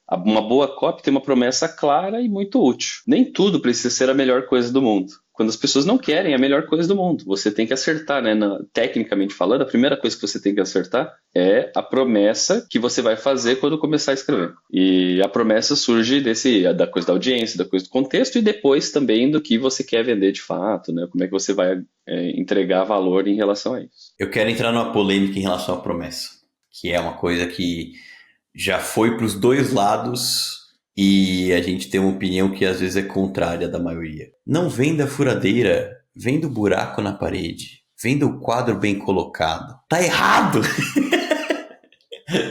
Uma boa copy tem uma promessa clara e muito útil. Nem tudo precisa ser a melhor coisa do mundo. Quando as pessoas não querem a melhor coisa do mundo, você tem que acertar, né? Tecnicamente falando, a primeira coisa que você tem que acertar é a promessa que você vai fazer quando começar a escrever. E a promessa surge da coisa da audiência, da coisa do contexto e depois também do que você quer vender de fato, né? Como é que você vai entregar valor em relação a isso. Eu quero entrar numa polêmica em relação à promessa, que é uma coisa que já foi para os dois lados e a gente tem uma opinião que às vezes é contrária da maioria. Não venda furadeira, venda o buraco na parede, venda o quadro bem colocado. Tá errado!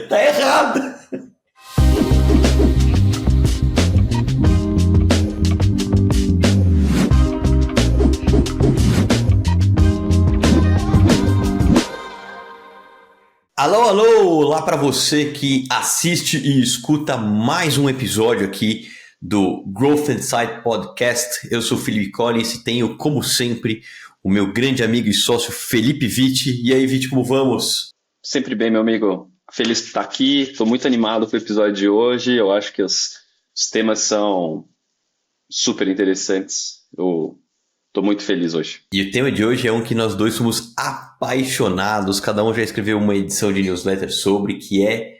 Tá errado! Alô, alô! Lá para você que assiste e escuta mais um episódio aqui do Growth Insight Podcast. Eu sou o Felipe Collins e tenho, como sempre, o meu grande amigo e sócio Felipe Vitti. E aí, Vitti, como vamos? Sempre bem, meu amigo. Feliz de estar aqui. Estou muito animado para o episódio de hoje. Eu acho que os temas são super interessantes. Eu estou muito feliz hoje. E o tema de hoje é um que nós dois somos apaixonados. Cada um já escreveu uma edição de newsletter sobre, que é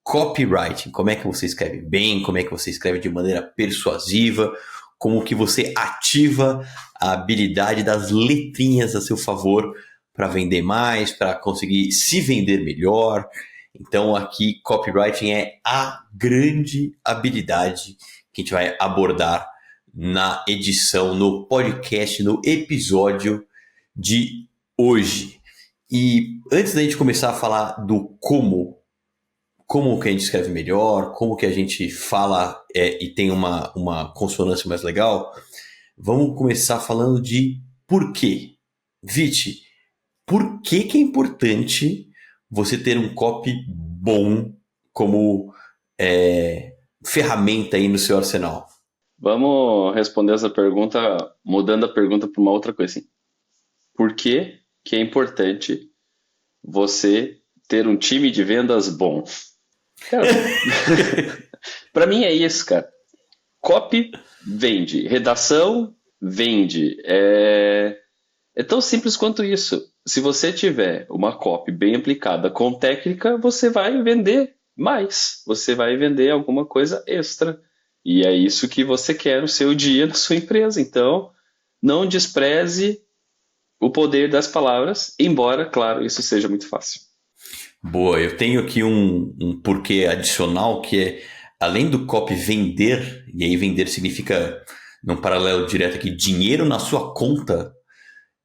copywriting. Como é que você escreve bem, como é que você escreve de maneira persuasiva, como que você ativa a habilidade das letrinhas a seu favor para vender mais, para conseguir se vender melhor. Então aqui copywriting é a grande habilidade que a gente vai abordar na edição, no podcast, no episódio de hoje. E antes da gente começar a falar do como que a gente escreve melhor, como que a gente fala e tem uma consonância mais legal, vamos começar falando de porquê. Viti, por que é importante você ter um copy bom como ferramenta aí no seu arsenal? Vamos responder essa pergunta mudando a pergunta para uma outra coisa. Assim. Por que é importante você ter um time de vendas bom? Cara, para mim é isso, cara. Copy vende, redação vende. É tão simples quanto isso. Se você tiver uma copy bem aplicada com técnica, você vai vender mais. Você vai vender alguma coisa extra. E é isso que você quer no seu dia, na sua empresa. Então, não despreze o poder das palavras, embora, claro, isso seja muito fácil. Boa, eu tenho aqui um porquê adicional que é, além do copy vender, e aí vender significa, num paralelo direto aqui, dinheiro na sua conta,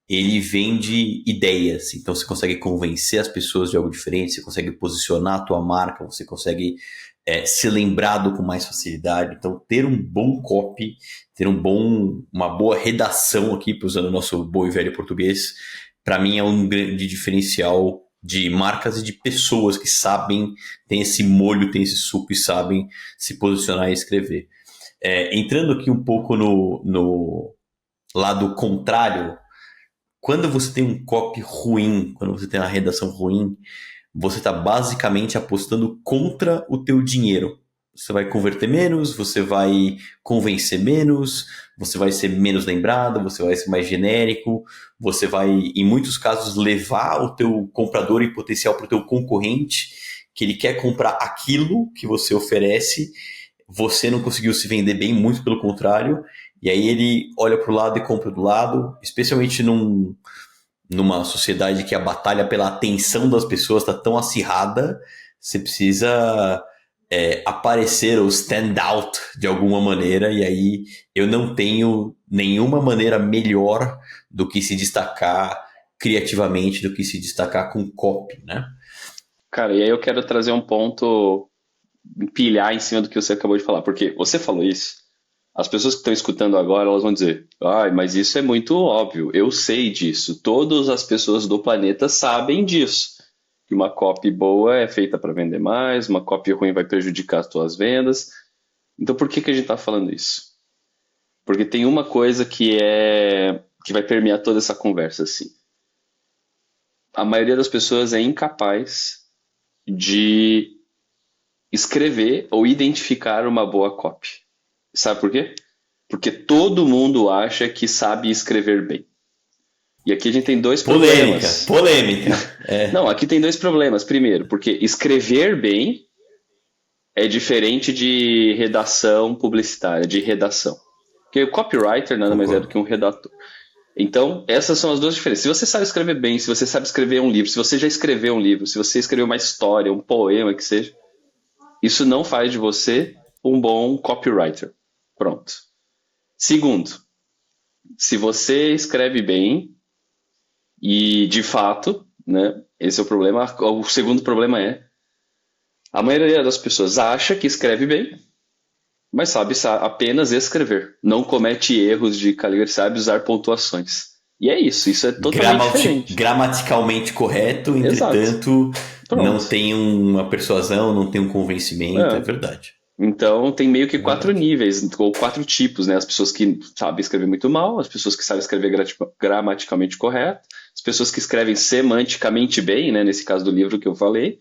ele vende ideias. Então você consegue convencer as pessoas de algo diferente, você consegue posicionar a tua marca, você consegue ser lembrado com mais facilidade. Então ter um bom copy, ter uma boa redação aqui, usando o nosso bom e velho português, para mim é um grande diferencial de marcas e de pessoas que sabem, tem esse molho, tem esse suco e sabem se posicionar e escrever. Entrando aqui um pouco no lado contrário, quando você tem um copy ruim, quando você tem uma redação ruim, você está basicamente apostando contra o teu dinheiro. Você vai converter menos, você vai convencer menos, você vai ser menos lembrado, você vai ser mais genérico, você vai, em muitos casos, levar o teu comprador em potencial para o teu concorrente, que ele quer comprar aquilo que você oferece, você não conseguiu se vender bem, muito pelo contrário, e aí ele olha para o lado e compra do lado, especialmente numa sociedade que a batalha pela atenção das pessoas está tão acirrada, você precisa aparecer ou stand out de alguma maneira, e aí eu não tenho nenhuma maneira melhor do que se destacar criativamente, do que se destacar com copy, né? Cara, e aí eu quero trazer um ponto, empilhar em cima do que você acabou de falar, porque você falou isso. As pessoas que estão escutando agora, elas vão dizer: ai, mas isso é muito óbvio, eu sei disso. Todas as pessoas do planeta sabem disso. Que uma copy boa é feita para vender mais, uma copy ruim vai prejudicar as tuas vendas. Então por que a gente está falando isso? Porque tem uma coisa que vai permear toda essa conversa assim. A maioria das pessoas é incapaz de escrever ou identificar uma boa copy. Sabe por quê? Porque todo mundo acha que sabe escrever bem. E aqui a gente tem dois problemas. Polêmica. Não, aqui tem dois problemas. Primeiro, porque escrever bem é diferente de redação publicitária, de redação. Porque o copywriter nada mais é do que um redator. Então, essas são as duas diferenças. Se você sabe escrever bem, se você sabe escrever um livro, se você já escreveu um livro, se você escreveu uma história, um poema, que seja, isso não faz de você um bom copywriter. Pronto. Segundo, se você escreve bem, e de fato, né, esse é o problema. O segundo problema é, a maioria das pessoas acha que escreve bem, mas sabe apenas escrever. Não comete erros de caligrafia, sabe usar pontuações. E é isso é totalmente diferente. Gramaticalmente correto, entretanto, não tem uma persuasão, não tem um convencimento, é verdade. Então, tem meio que 4 níveis, ou 4 tipos, né? As pessoas que sabem escrever muito mal, as pessoas que sabem escrever gramaticalmente correto, as pessoas que escrevem semanticamente bem, né? Nesse caso do livro que eu falei,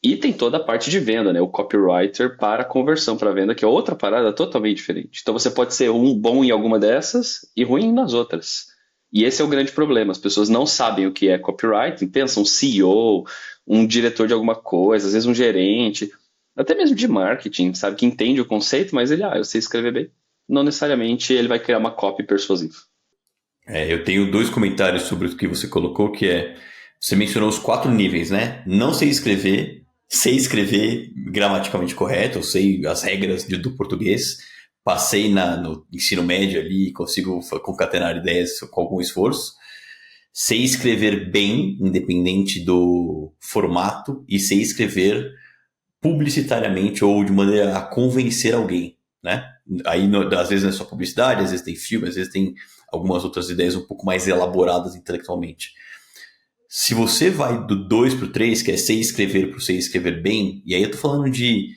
e tem toda a parte de venda, né? O copywriter para conversão para venda, que é outra parada totalmente diferente. Então, você pode ser bom em alguma dessas e ruim nas outras. E esse é o grande problema. As pessoas não sabem o que é copywriting, pensam um CEO, um diretor de alguma coisa, às vezes um gerente, até mesmo de marketing, sabe, que entende o conceito, mas ele, eu sei escrever bem. Não necessariamente ele vai criar uma copy persuasiva. Eu tenho 2 comentários sobre o que você colocou, que é, você mencionou os 4 níveis, né? Não sei escrever gramaticalmente correto, eu sei as regras do português, passei no ensino médio ali e consigo concatenar ideias com algum esforço. Sei escrever bem, independente do formato, e sei escrever publicitariamente ou de maneira a convencer alguém, né? Aí, às vezes não é só publicidade, às vezes tem filme, às vezes tem algumas outras ideias um pouco mais elaboradas intelectualmente. Se você vai do 2 para o 3, que é sei escrever para sei escrever bem, e aí eu tô falando de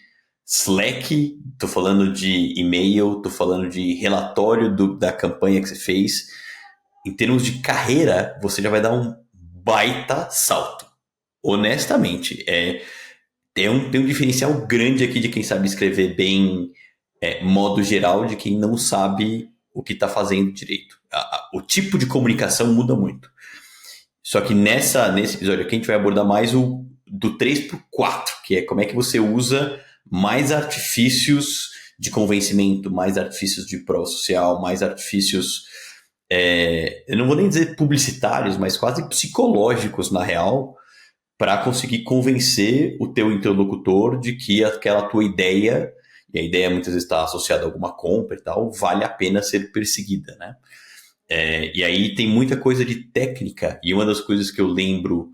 Slack, tô falando de e-mail, tô falando de relatório da campanha que você fez, em termos de carreira, você já vai dar um baita salto. Honestamente, tem um diferencial grande aqui de quem sabe escrever bem, modo geral, de quem não sabe o que está fazendo direito. O tipo de comunicação muda muito. Só que nesse episódio aqui a gente vai abordar mais o do 3 para o 4, que é como é que você usa mais artifícios de convencimento, mais artifícios de prova social, mais artifícios, eu não vou nem dizer publicitários, mas quase psicológicos, na real, para conseguir convencer o teu interlocutor de que aquela tua ideia, e a ideia muitas vezes está associada a alguma compra e tal, vale a pena ser perseguida, né? E aí tem muita coisa de técnica, e uma das coisas que eu lembro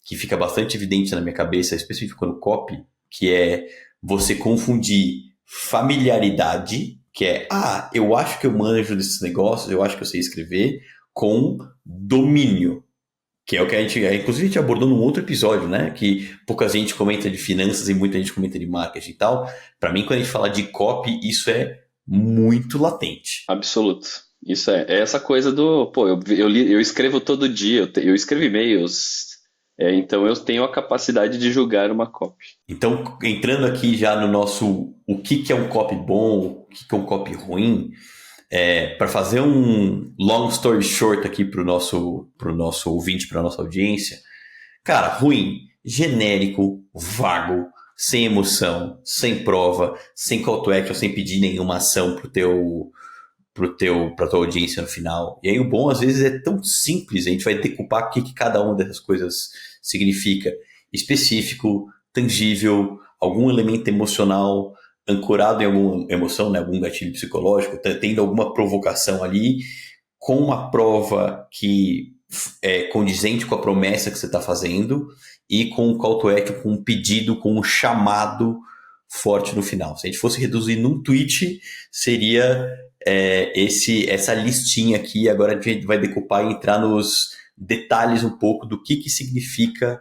que fica bastante evidente na minha cabeça, especificamente no copy, que é você confundir familiaridade, que é, eu acho que eu manjo desses negócios, eu acho que eu sei escrever, com domínio. Que é o que inclusive a gente abordou num outro episódio, né? Que pouca gente comenta de finanças e muita gente comenta de marketing e tal. Para mim, quando a gente fala de copy, isso é muito latente. Absoluto. Isso é essa coisa do, eu escrevo todo dia, eu escrevo e-mails, então eu tenho a capacidade de julgar uma copy. Então, entrando aqui já no nosso, o que é um copy bom, o que é um copy ruim, para fazer um long story short aqui pro nosso ouvinte, para nossa audiência, cara, ruim, genérico, vago, sem emoção, sem prova, sem call to action, sem pedir nenhuma ação pra tua audiência no final. E aí o bom, às vezes, é tão simples, a gente vai decupar o que cada uma dessas coisas significa. Específico, tangível, algum elemento emocional, ancorado em alguma emoção, né, algum gatilho psicológico, tendo alguma provocação ali, com uma prova que é condizente com a promessa que você está fazendo e com um call to action, com um pedido, com um chamado forte no final. Se a gente fosse reduzir num tweet, seria essa listinha aqui. Agora a gente vai decupar e entrar nos detalhes um pouco do que significa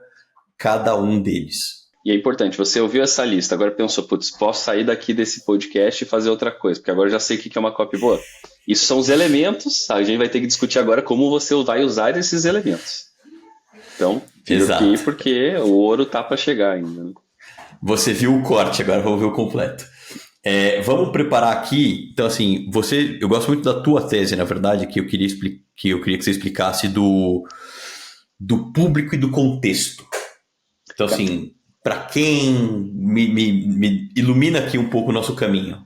cada um deles. E é importante, você ouviu essa lista, agora pensou, posso sair daqui desse podcast e fazer outra coisa, porque agora eu já sei o que é uma copy boa. Isso são os elementos, a gente vai ter que discutir agora como você vai usar esses elementos. Então, fica aqui porque o ouro tá para chegar ainda. Né? Você viu o corte, agora vamos ver o completo. Vamos preparar aqui. Então, assim, eu gosto muito da tua tese, na verdade, que eu queria que você explicasse do público e do contexto. Então, Tá. assim, para quem me ilumina aqui um pouco o nosso caminho.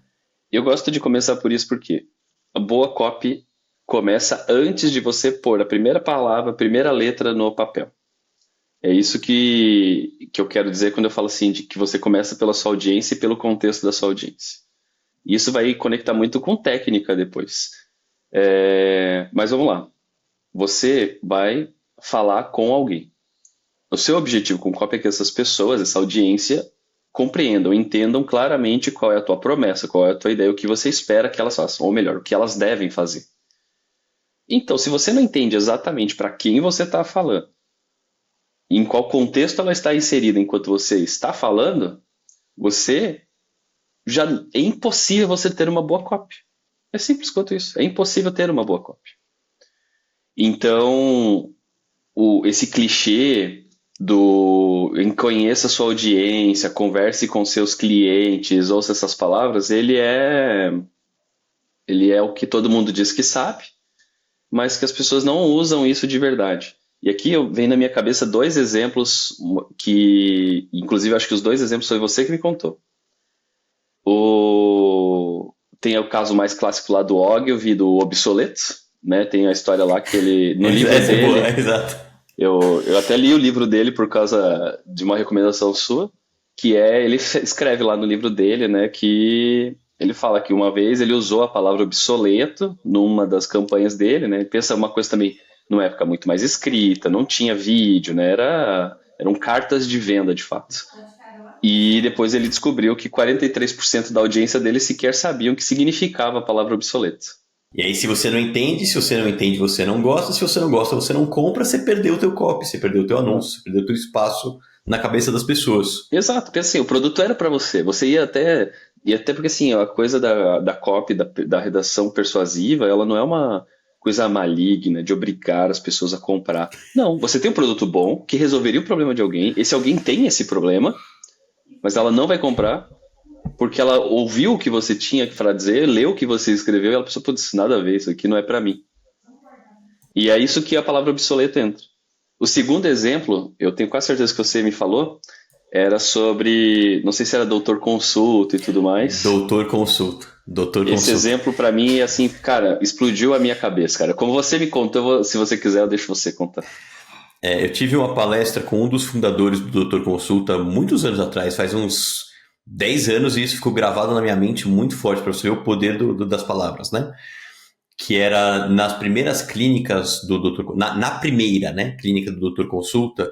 Eu gosto de começar por isso porque a boa copy começa antes de você pôr a primeira palavra, a primeira letra no papel. É isso que eu quero dizer quando eu falo assim, de que você começa pela sua audiência e pelo contexto da sua audiência. E isso vai conectar muito com técnica depois. Mas vamos lá. Você vai falar com alguém. O seu objetivo com copy é que essas pessoas, essa audiência, compreendam, entendam claramente qual é a tua promessa, qual é a tua ideia, o que você espera que elas façam, ou melhor, o que elas devem fazer. Então, se você não entende exatamente para quem você está falando, em qual contexto ela está inserida enquanto você está falando, você já é impossível você ter uma boa copy. É simples quanto isso. É impossível ter uma boa copy. Então, esse clichê do conheça sua audiência, converse com seus clientes, ouça essas palavras, ele é o que todo mundo diz que sabe, mas que as pessoas não usam isso de verdade. E aqui vem na minha cabeça dois exemplos que, inclusive, acho que os dois exemplos foi você que me contou. Tem o caso mais clássico lá do Ogilvy, do obsoleto, né? Tem a história lá que ele, no livro Essa é boa, dele, exato. eu até li o livro dele por causa de uma recomendação sua, que ele escreve lá no livro dele, né, que ele fala que uma vez ele usou a palavra obsoleto numa das campanhas dele, né, pensa uma coisa também, numa época muito mais escrita, não tinha vídeo, né, eram cartas de venda de fato. E depois ele descobriu que 43% da audiência dele sequer sabiam o que significava a palavra obsoleto. E aí, se você não entende, você não gosta, se você não gosta, você não compra, você perdeu o teu copy, você perdeu o teu anúncio, você perdeu o teu espaço na cabeça das pessoas. Exato, porque assim, o produto era para você. Você ia até porque assim, a coisa da copy, da redação persuasiva, ela não é uma coisa maligna de obrigar as pessoas a comprar. Não, você tem um produto bom que resolveria o problema de alguém. Esse alguém tem esse problema, mas ela não vai comprar porque ela ouviu o que você tinha para dizer, leu o que você escreveu e ela pensou, putz, nada a ver, isso aqui não é para mim. E é isso que a palavra obsoleto entra. O segundo exemplo, eu tenho quase certeza que você me falou, era sobre, não sei se era doutor consulta e tudo mais. Doutor consulta. Doutor Esse consulta. exemplo para mim, assim, cara, explodiu a minha cabeça, cara. Como você me contou, se você quiser, eu deixo você contar. Eu tive uma palestra com um dos fundadores do Doutor Consulta muitos anos atrás, faz uns 10 anos, e isso ficou gravado na minha mente muito forte para você ver o poder das palavras, né? Que era nas primeiras clínicas do Doutor... Na primeira, né, clínica do Doutor Consulta,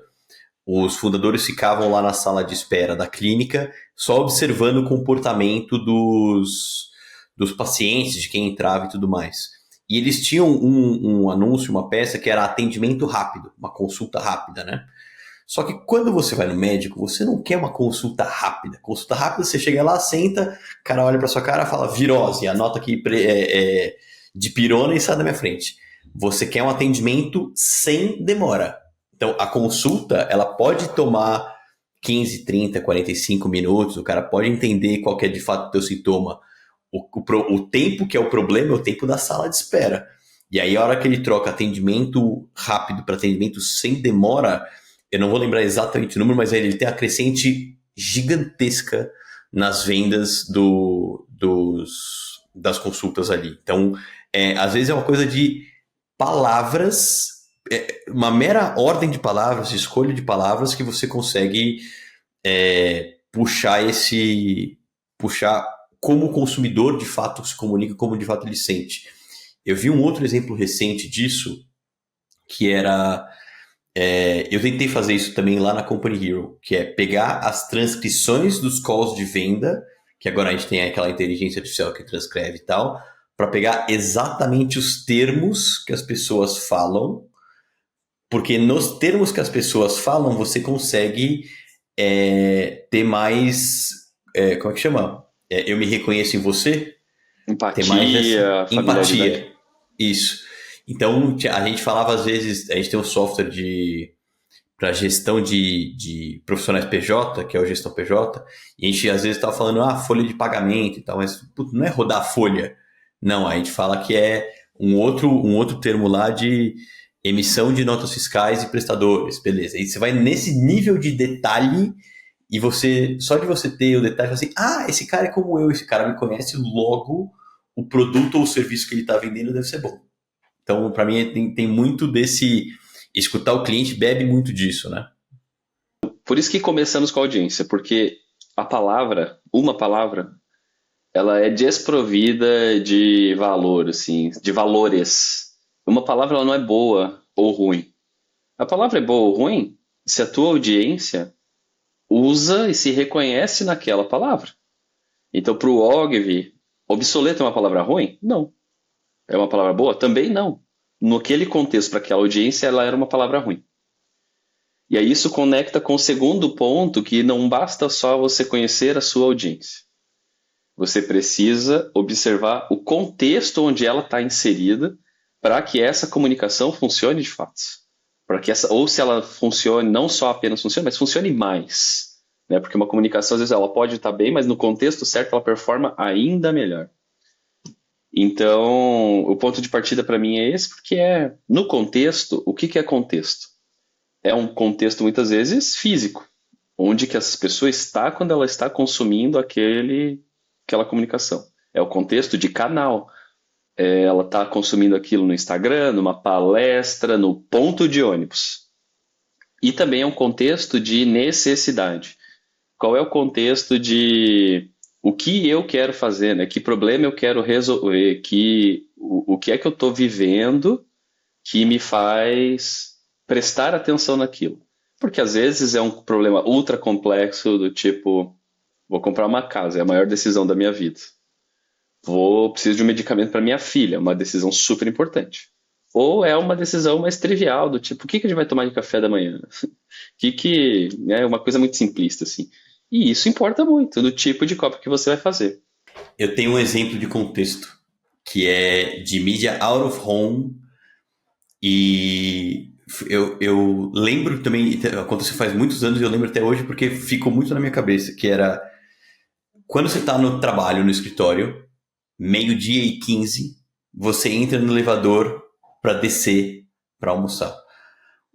os fundadores ficavam lá na sala de espera da clínica, só observando o comportamento dos pacientes, de quem entrava e tudo mais. E eles tinham um anúncio, uma peça que era atendimento rápido, uma consulta rápida, né? Só que quando você vai no médico, você não quer uma consulta rápida. Consulta rápida, você chega lá, senta, o cara olha pra sua cara e fala virose, anota aqui de pirona e sai da minha frente. Você quer um atendimento sem demora. Então, a consulta, ela pode tomar 15, 30, 45 minutos, o cara pode entender qual que é de fato o teu sintoma. O tempo que é o problema é o tempo da sala de espera. E aí, a hora que ele troca atendimento rápido para atendimento sem demora, eu não vou lembrar exatamente o número, mas ele tem a crescente gigantesca nas vendas das consultas ali. Então, às vezes é uma coisa de palavras, uma mera ordem de palavras, escolha de palavras que você consegue puxar como o consumidor de fato se comunica, como de fato ele sente. Eu vi um outro exemplo recente disso, que era... eu tentei fazer isso também lá na Company Hero, que é pegar as transcrições dos calls de venda, que agora a gente tem aquela inteligência artificial que transcreve e tal, para pegar exatamente os termos que as pessoas falam, porque nos termos que as pessoas falam, você consegue ter mais... como é que chama? Eu me reconheço em você? Ter mais Empatia, familiaridade. Isso. Então, a gente falava às vezes, a gente tem um software para gestão de profissionais PJ, que é o gestão PJ, e a gente às vezes estava falando, folha de pagamento e tal, mas putz, não é rodar a folha. Não, a gente fala que é um outro termo lá de emissão de notas fiscais e prestadores, beleza. Aí você vai nesse nível de detalhe e você, só de você ter o detalhe, assim, esse cara é como eu, esse cara me conhece, logo o produto ou o serviço que ele está vendendo deve ser bom. Então, para mim, tem muito desse... Escutar o cliente bebe muito disso, né? Por isso que começamos com a audiência, porque uma palavra, ela é desprovida de valor, assim, de valores. Uma palavra ela não é boa ou ruim. A palavra é boa ou ruim se a tua audiência usa e se reconhece naquela palavra. Então, para o Ogilvy, obsoleto é uma palavra ruim? Não. É uma palavra boa? Também não. Naquele contexto, para aquela audiência, ela era uma palavra ruim. E aí isso conecta com o segundo ponto, que não basta só você conhecer a sua audiência. Você precisa observar o contexto onde ela está inserida para que essa comunicação funcione de fato. Para que ou se ela funcione, não só apenas funcione, mas funcione mais. Né? Porque uma comunicação, às vezes, ela pode estar bem, mas no contexto certo ela performa ainda melhor. Então, o ponto de partida para mim é esse, porque no contexto, o que é contexto? É um contexto muitas vezes físico, onde que essa pessoa está quando ela está consumindo aquela comunicação. É o contexto de canal. Ela está consumindo aquilo no Instagram, numa palestra, no ponto de ônibus. E também é um contexto de necessidade. Qual é o contexto de o que eu quero fazer, né? Que problema eu quero resolver, o que é que eu estou vivendo que me faz prestar atenção naquilo. Porque às vezes é um problema ultra complexo do tipo, vou comprar uma casa, é a maior decisão da minha vida. Preciso de um medicamento para minha filha, uma decisão super importante. Ou é uma decisão mais trivial, do tipo, o que a gente vai tomar de café da manhã? É uma coisa muito simplista, assim. E isso importa muito, do tipo de copo que você vai fazer. Eu tenho um exemplo de contexto, que é de mídia out of home, e eu lembro também, aconteceu faz muitos anos, e eu lembro até hoje porque ficou muito na minha cabeça, que era quando você está no trabalho, no escritório, 12:15, você entra no elevador para descer, para almoçar.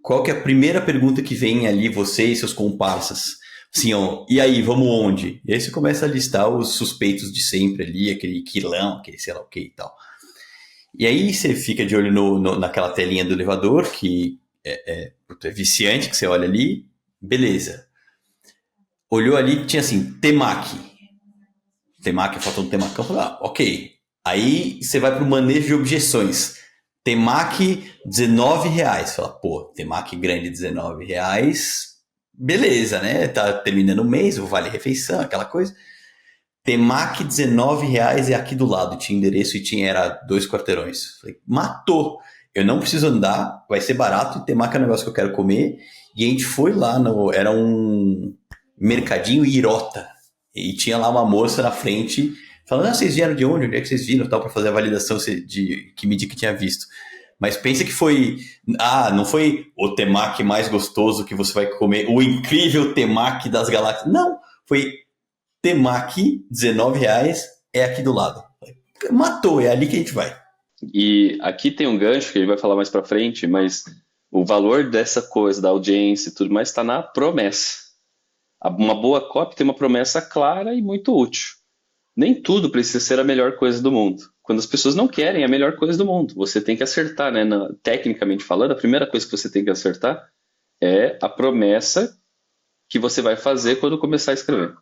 Qual que é a primeira pergunta que vem ali, você e seus comparsas? Assim, e aí, vamos onde? E aí você começa a listar os suspeitos de sempre ali, aquele quilão, aquele sei lá o que e tal. E aí você fica de olho naquela telinha do elevador, que é viciante, que você olha ali, beleza. Olhou ali, tinha assim, temaki, faltou um temacão, falei, ok. Aí você vai pro manejo de objeções. Temaki, R$19. Fala, temaki grande, R$19. Beleza, né? Tá terminando o mês, o vale refeição, aquela coisa. Temaki, R$19 é aqui do lado. Tinha endereço e era 2 quarteirões. Falei, matou. Eu não preciso andar, vai ser barato. E temaki é um negócio que eu quero comer. E a gente foi lá, era um mercadinho Irota. E tinha lá uma moça na frente falando, vocês vieram de onde? Onde é que vocês viram? Tal, para fazer a validação de que mídia que tinha visto. Mas pensa que foi... não foi o temaki mais gostoso que você vai comer, o incrível temaki das galáxias. Não, foi temaki, R$19, é aqui do lado. Matou, é ali que a gente vai. E aqui tem um gancho que a gente vai falar mais para frente, mas o valor dessa coisa, da audiência e tudo mais, está na promessa. Uma boa copy tem uma promessa clara e muito útil. Nem tudo precisa ser a melhor coisa do mundo. Quando as pessoas não querem a melhor coisa do mundo, você tem que acertar, né? Tecnicamente falando, a primeira coisa que você tem que acertar é a promessa que você vai fazer quando começar a escrever.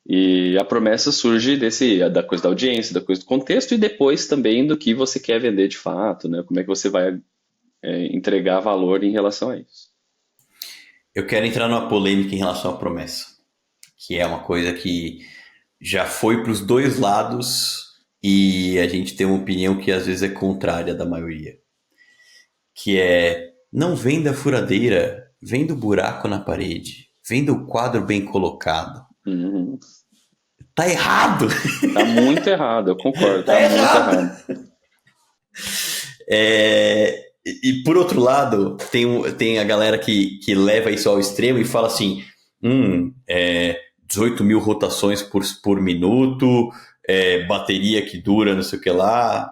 E a promessa surge da coisa da audiência, da coisa do contexto e depois também do que você quer vender de fato, né? Como é que você vai entregar valor em relação a isso. Eu quero entrar numa polêmica em relação à promessa, que é uma coisa que já foi para os dois lados e a gente tem uma opinião que às vezes é contrária da maioria. Que é, não venda a furadeira, venda o buraco na parede, venda o quadro bem colocado. Uhum. Tá errado! Tá muito errado, eu concordo. Tá muito errado. E por outro lado, tem a galera que leva isso ao extremo e fala assim: 18 mil rotações por minuto, bateria que dura não sei o que lá.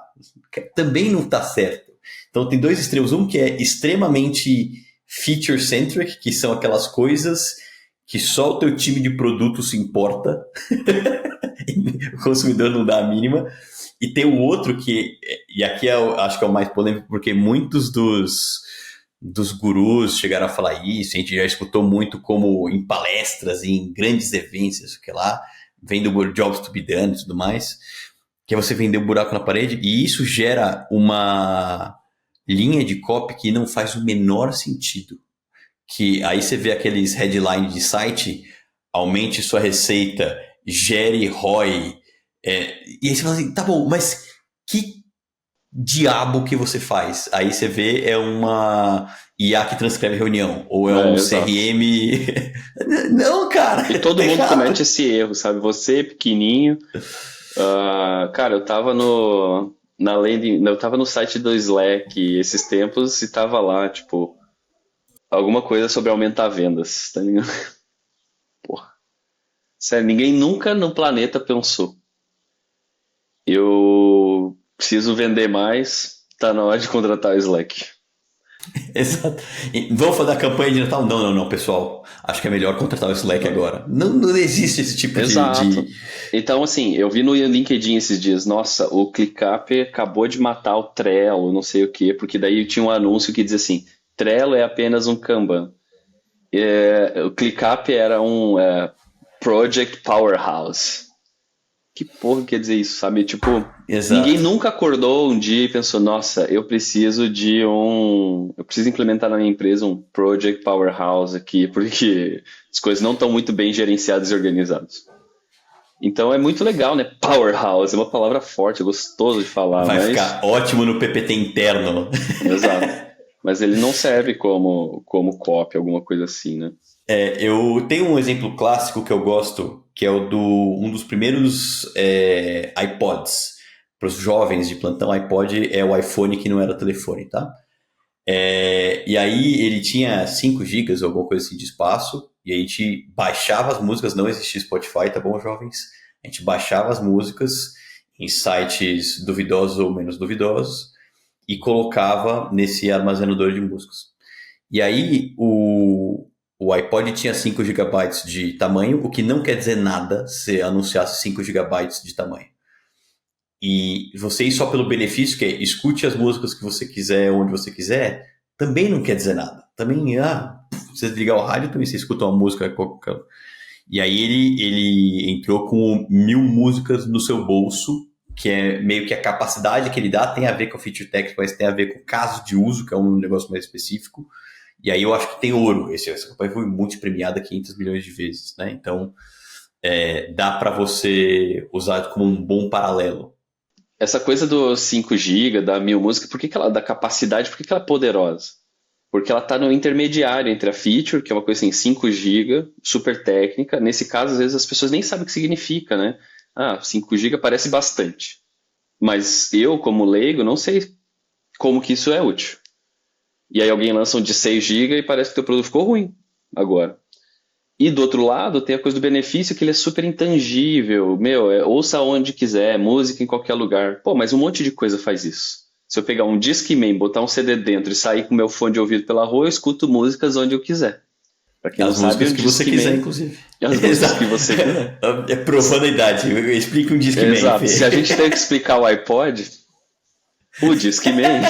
Também não tá certo. Então tem dois extremos. Um que é extremamente feature-centric, que são aquelas coisas que só o teu time de produto se importa. O consumidor não dá a mínima. E tem o outro que, e aqui acho que é o mais polêmico, porque muitos dos gurus chegaram a falar isso, a gente já escutou muito como em palestras, em grandes eventos, isso que lá, vendo jobs to be done e tudo mais, que é você vender um buraco na parede, e isso gera uma linha de copy que não faz o menor sentido. Que aí você vê aqueles headlines de site, aumente sua receita, gere ROI, e aí você fala assim, tá bom, mas que diabo que você faz? Aí você vê, é uma IA que transcreve reunião, ou é um Exato. CRM. Não, cara, E todo tá mundo comete errado. esse erro, sabe? Você, pequenininho. Cara, eu tava eu tava no site do Slack esses tempos e tava lá, tipo, alguma coisa sobre aumentar vendas, tá ligado? Porra. Sério, ninguém nunca no planeta pensou. Eu preciso vender mais, tá na hora de contratar o Slack. Exato. Vamos fazer a campanha de Natal? Não, não, não, pessoal. Acho que é melhor contratar o Slack agora. Não, não existe esse tipo Exato. Então, assim, eu vi no LinkedIn esses dias, nossa, o ClickUp acabou de matar o Trello, não sei o quê, porque daí tinha um anúncio que dizia assim, Trello é apenas um Kanban. O ClickUp era um Project Powerhouse. Que porra quer dizer isso, sabe? Tipo, ninguém Exato. nunca acordou um dia e pensou, nossa, eu preciso implementar na minha empresa um Project Powerhouse aqui, porque as coisas não estão muito bem gerenciadas e organizadas. Então é muito legal, né? Powerhouse é uma palavra forte, é gostoso de falar, Vai mas. ficar ótimo no PPT interno. Exato. Mas ele não serve como copy, alguma coisa assim, né? Eu tenho um exemplo clássico que eu gosto, que é o do um dos primeiros iPods. Para os jovens de plantão, iPod é o iPhone que não era telefone, tá? E aí ele tinha 5 gigas ou alguma coisa assim de espaço, e a gente baixava as músicas, não existia Spotify, tá bom, jovens? A gente baixava as músicas em sites duvidosos ou menos duvidosos e colocava nesse armazenador de músicas. E aí o iPod tinha 5 gigabytes de tamanho, o que não quer dizer nada se anunciasse 5 gigabytes de tamanho. E você ir só pelo benefício, que é escute as músicas que você quiser, onde você quiser, também não quer dizer nada. Também, você ligar o rádio, também você escuta uma música. E aí ele entrou com 1.000 músicas no seu bolso, que é meio que a capacidade que ele dá, tem a ver com o feature técnico, mas tem a ver com o caso de uso, que é um negócio mais específico. E aí eu acho que tem ouro. Essa campanha foi multipremiada 500 milhões de vezes, né? Então, dá para você usar como um bom paralelo. Essa coisa do 5 GB, da 1000 músicas, por que que ela da capacidade, por que que ela é poderosa? Porque ela está no intermediário entre a feature, que é uma coisa assim, 5 GB, super técnica. Nesse caso, às vezes as pessoas nem sabem o que significa, né? 5 GB parece bastante. Mas eu, como leigo, não sei como que isso é útil. E aí alguém lança um de 6 GB e parece que o teu produto ficou ruim agora. E do outro lado, tem a coisa do benefício que ele é super intangível. Meu, ouça onde quiser, música em qualquer lugar. Pô, mas um monte de coisa faz isso. Se eu pegar um Discman, botar um CD dentro e sair com meu fone de ouvido pela rua, eu escuto músicas onde eu quiser. Pra quem não As sabe, músicas um que você quiser, Discman inclusive. é as músicas que você quiser. É provando a idade. Explica um Discman, Exato. Se a Fê. gente tem que explicar o iPod, o Discman,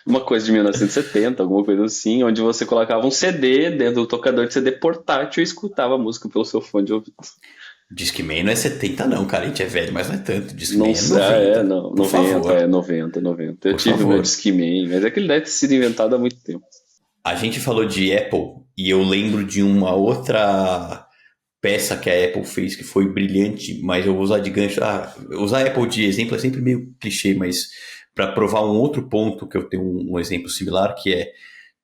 uma coisa de 1970, alguma coisa assim, onde você colocava um CD dentro do tocador de CD portátil e escutava a música pelo seu fone de ouvido. Discman não é 70 não, cara. A gente é velho, mas não é tanto. Não Discman é sei, 90. não, Por 90, favor. 90, 90. Eu Por tive o meu favor. Discman, mas é que ele deve ter sido inventado há muito tempo. A gente falou de Apple e eu lembro de uma outra peça que a Apple fez que foi brilhante, mas eu vou usar de gancho. Usar a Apple de exemplo é sempre meio clichê, mas para provar um outro ponto que eu tenho um exemplo similar, que é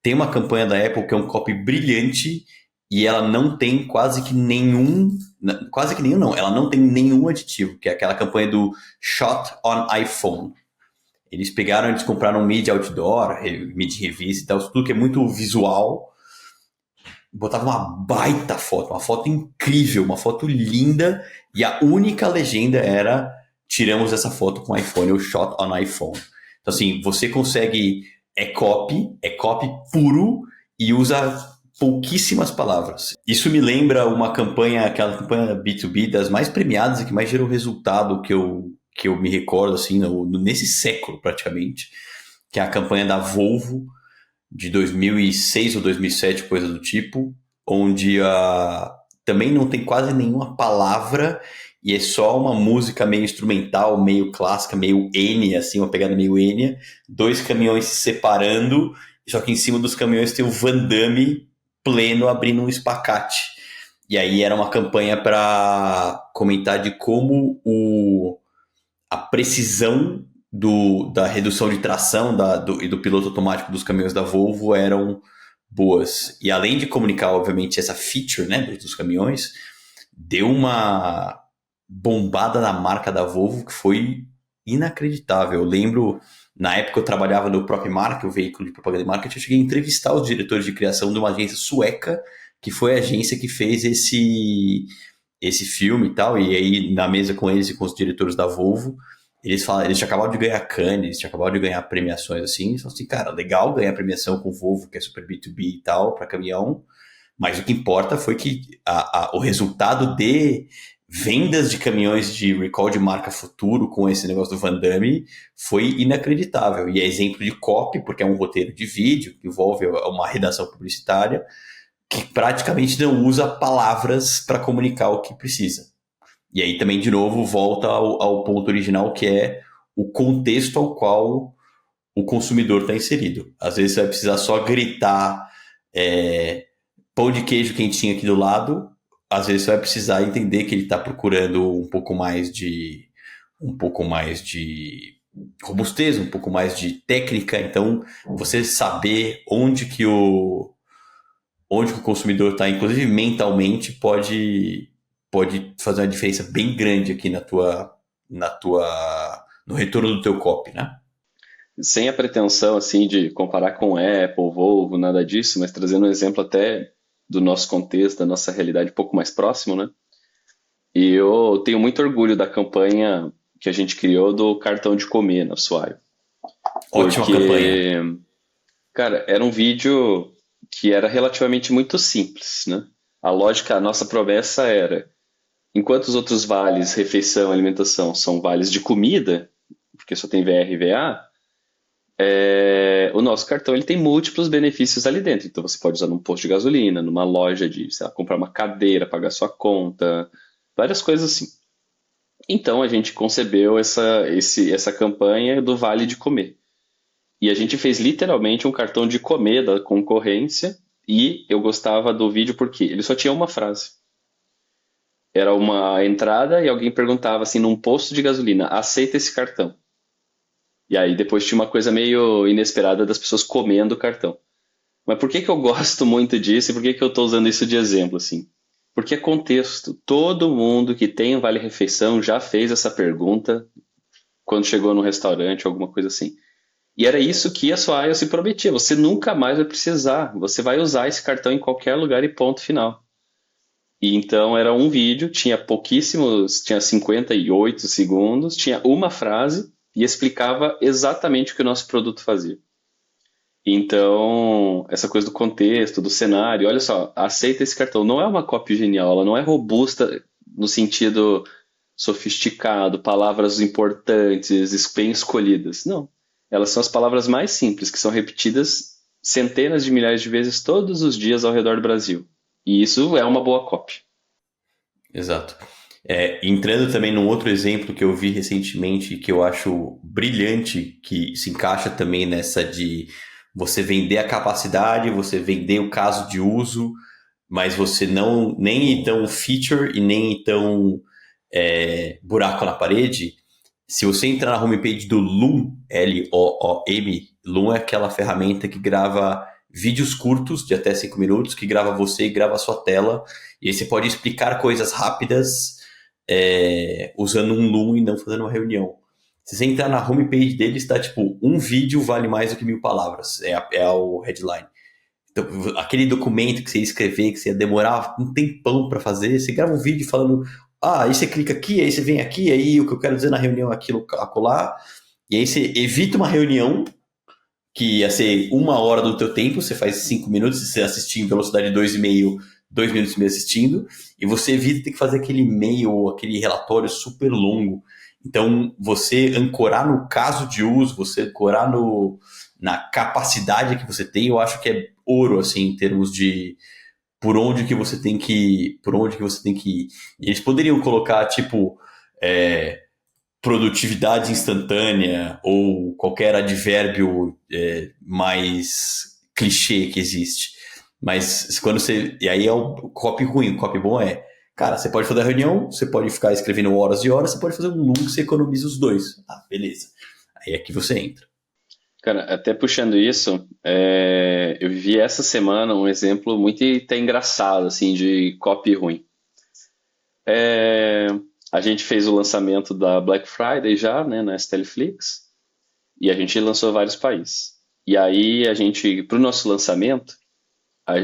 tem uma campanha da Apple que é um copy brilhante e ela não tem quase que nenhum não, ela não tem nenhum aditivo, que é aquela campanha do Shot on iPhone. Eles pegaram, eles compraram mídia outdoor, mídia revista e tal, tudo que é muito visual, botava uma baita foto, uma foto incrível, uma foto linda, e a única legenda era: tiramos essa foto com iPhone, ou shot on iPhone. Então, assim, você consegue, é copy puro, e usa pouquíssimas palavras. Isso me lembra uma campanha, aquela campanha B2B das mais premiadas e que mais gerou resultado que eu me recordo, assim, nesse século, praticamente, que é a campanha da Volvo, de 2006 ou 2007, coisa do tipo, onde também não tem quase nenhuma palavra e é só uma música meio instrumental, meio clássica, meio Enya, assim, uma pegada meio Enya, dois caminhões se separando, só que em cima dos caminhões tem o Van Damme pleno abrindo um espacate. E aí era uma campanha para comentar de como a precisão da redução de tração e do piloto automático dos caminhões da Volvo eram boas. E além de comunicar, obviamente, essa feature, né, dos caminhões, deu uma bombada na marca da Volvo que foi inacreditável. Eu lembro, na época eu trabalhava no próprio marca, o veículo de propaganda e marketing, eu cheguei a entrevistar os diretores de criação de uma agência sueca, que foi a agência que fez esse filme e tal, e aí na mesa com eles e com os diretores da Volvo, eles tinham acabado de ganhar Cannes, eles tinham acabado de ganhar premiações assim, eles falaram assim, cara, legal ganhar premiação com o Volvo, que é super B2B e tal, para caminhão, mas o que importa foi que o resultado de vendas de caminhões de recall de marca futuro com esse negócio do Van Damme foi inacreditável. E é exemplo de copy, porque é um roteiro de vídeo, que envolve uma redação publicitária, que praticamente não usa palavras para comunicar o que precisa. E aí também, de novo, volta ao ponto original, que é o contexto ao qual o consumidor está inserido. Às vezes você vai precisar só gritar pão de queijo quentinho aqui do lado, às vezes você vai precisar entender que ele está procurando um pouco mais de robustez, um pouco mais de técnica. Então, você saber onde que o consumidor está, inclusive mentalmente, pode fazer uma diferença bem grande aqui no retorno do teu copy, né? Sem a pretensão assim de comparar com Apple, Volvo, nada disso, mas trazendo um exemplo até do nosso contexto, da nossa realidade um pouco mais próximo, né? E eu tenho muito orgulho da campanha que a gente criou do cartão de comer no Assoalho. Ótima campanha. Cara, era um vídeo que era relativamente muito simples, né? A lógica, a nossa promessa era, enquanto os outros vales, refeição, alimentação, são vales de comida, porque só tem VR e VA, o nosso cartão ele tem múltiplos benefícios ali dentro. Então você pode usar num posto de gasolina, numa loja de, sei lá, comprar uma cadeira, pagar sua conta, várias coisas assim. Então a gente concebeu essa campanha do Vale de Comer. E a gente fez literalmente um cartão de comer da concorrência. E eu gostava do vídeo porque ele só tinha uma frase. Era uma entrada e alguém perguntava assim, num posto de gasolina, aceita esse cartão? E aí depois tinha uma coisa meio inesperada das pessoas comendo o cartão. Mas por que que eu gosto muito disso e por que que eu estou usando isso de exemplo, assim? Porque é contexto. Todo mundo que tem um vale-refeição já fez essa pergunta quando chegou no restaurante, alguma coisa assim. E era isso que a sua se prometia. Você nunca mais vai precisar. Você vai usar esse cartão em qualquer lugar e ponto final. E então era um vídeo, tinha pouquíssimos, tinha 58 segundos, tinha uma frase e explicava exatamente o que o nosso produto fazia. Então, essa coisa do contexto, do cenário, olha só, aceita esse cartão. Não é uma cópia genial, ela não é robusta no sentido sofisticado, palavras importantes, bem escolhidas. Não. Elas são as palavras mais simples, que são repetidas centenas de milhares de vezes todos os dias ao redor do Brasil. E isso é uma boa cópia. Exato. Entrando também num outro exemplo que eu vi recentemente, que eu acho brilhante, que se encaixa também nessa de você vender a capacidade, você vender o caso de uso, mas você não nem ir tão feature e nem ir tão buraco na parede. Se você entrar na homepage do Loom, Loom, Loom é aquela ferramenta que grava vídeos curtos de até 5 minutos, que grava você e grava a sua tela, e aí você pode explicar coisas rápidas usando um Loom e não fazendo uma reunião. Se você entrar na homepage dele, está tipo, um vídeo vale mais do que 1.000 palavras. É o headline. Então, aquele documento que você ia escrever, que você ia demorar um tempão para fazer, você grava um vídeo falando, aí você clica aqui, aí você vem aqui, aí o que eu quero dizer na reunião é aquilo, acolá, e aí você evita uma reunião que ia ser 1 hora do teu tempo, você faz 5 minutos, você assistir em velocidade 2,5, 2 minutos e meio assistindo, e você evita ter que fazer aquele e-mail, aquele relatório super longo. Então, você ancorar no caso de uso, você ancorar na capacidade que você tem, eu acho que é ouro, assim, em termos de por onde que você tem que ir. E eles poderiam colocar, tipo, produtividade instantânea ou qualquer advérbio mais clichê que existe. Mas quando você... E aí é o copy ruim. O copy bom é... Cara, você pode fazer a reunião, você pode ficar escrevendo horas e horas, você pode fazer um loop, você economiza os dois. Beleza. Aí é que você entra. Cara, até puxando isso, eu vi essa semana um exemplo muito até engraçado, assim, de copy ruim. É, a gente fez o lançamento da Black Friday já, né, na Stelflix, e a gente lançou vários países. E aí a gente, para o nosso lançamento,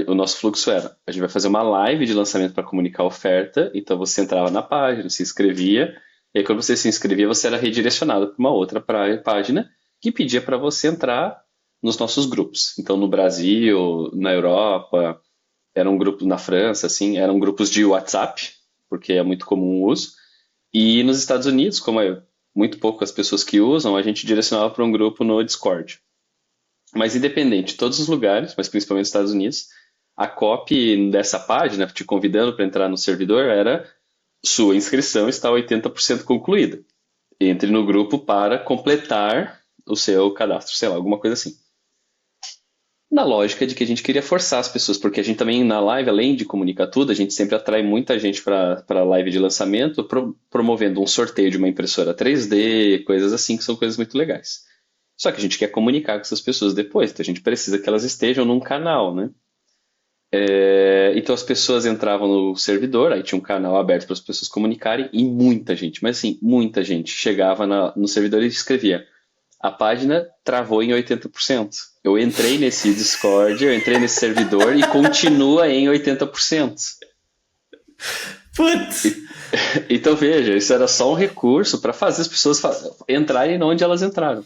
o nosso fluxo era, a gente vai fazer uma live de lançamento para comunicar a oferta, então você entrava na página, se inscrevia, e aí quando você se inscrevia, você era redirecionado para uma outra página que pedia para você entrar nos nossos grupos. Então no Brasil, na Europa, era um grupo na França, assim, eram grupos de WhatsApp, porque é muito comum o uso, e nos Estados Unidos, como é muito pouco as pessoas que usam, a gente direcionava para um grupo no Discord. Mas independente, todos os lugares, mas principalmente nos Estados Unidos, a copy dessa página, te convidando para entrar no servidor, era sua inscrição está 80% concluída. Entre no grupo para completar o seu cadastro, sei lá, alguma coisa assim. Na lógica de que a gente queria forçar as pessoas, porque a gente também na live, além de comunicar tudo, a gente sempre atrai muita gente para a live de lançamento, promovendo um sorteio de uma impressora 3D, coisas assim, que são coisas muito legais. Só que a gente quer comunicar com essas pessoas depois, então a gente precisa que elas estejam num canal, né? Então as pessoas entravam no servidor, aí tinha um canal aberto para as pessoas comunicarem, e muita gente, mas assim, muita gente chegava no servidor e escrevia: a página travou em 80%. Eu entrei nesse Discord, eu entrei nesse servidor e continua em 80%. Putz! Então veja, isso era só um recurso para fazer as pessoas entrarem onde elas entraram.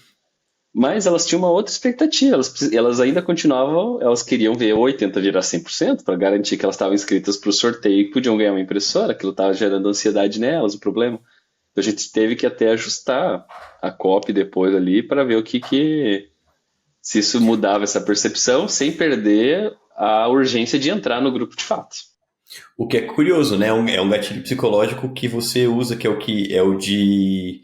Mas elas tinham uma outra expectativa, elas ainda continuavam, elas queriam ver 80 virar 100% para garantir que elas estavam inscritas para o sorteio e podiam ganhar uma impressora, aquilo estava gerando ansiedade nelas, o problema. Então a gente teve que até ajustar a copy depois ali para ver se isso mudava essa percepção sem perder a urgência de entrar no grupo de fato. O que é curioso, né? É um gatilho psicológico que você usa, que é o de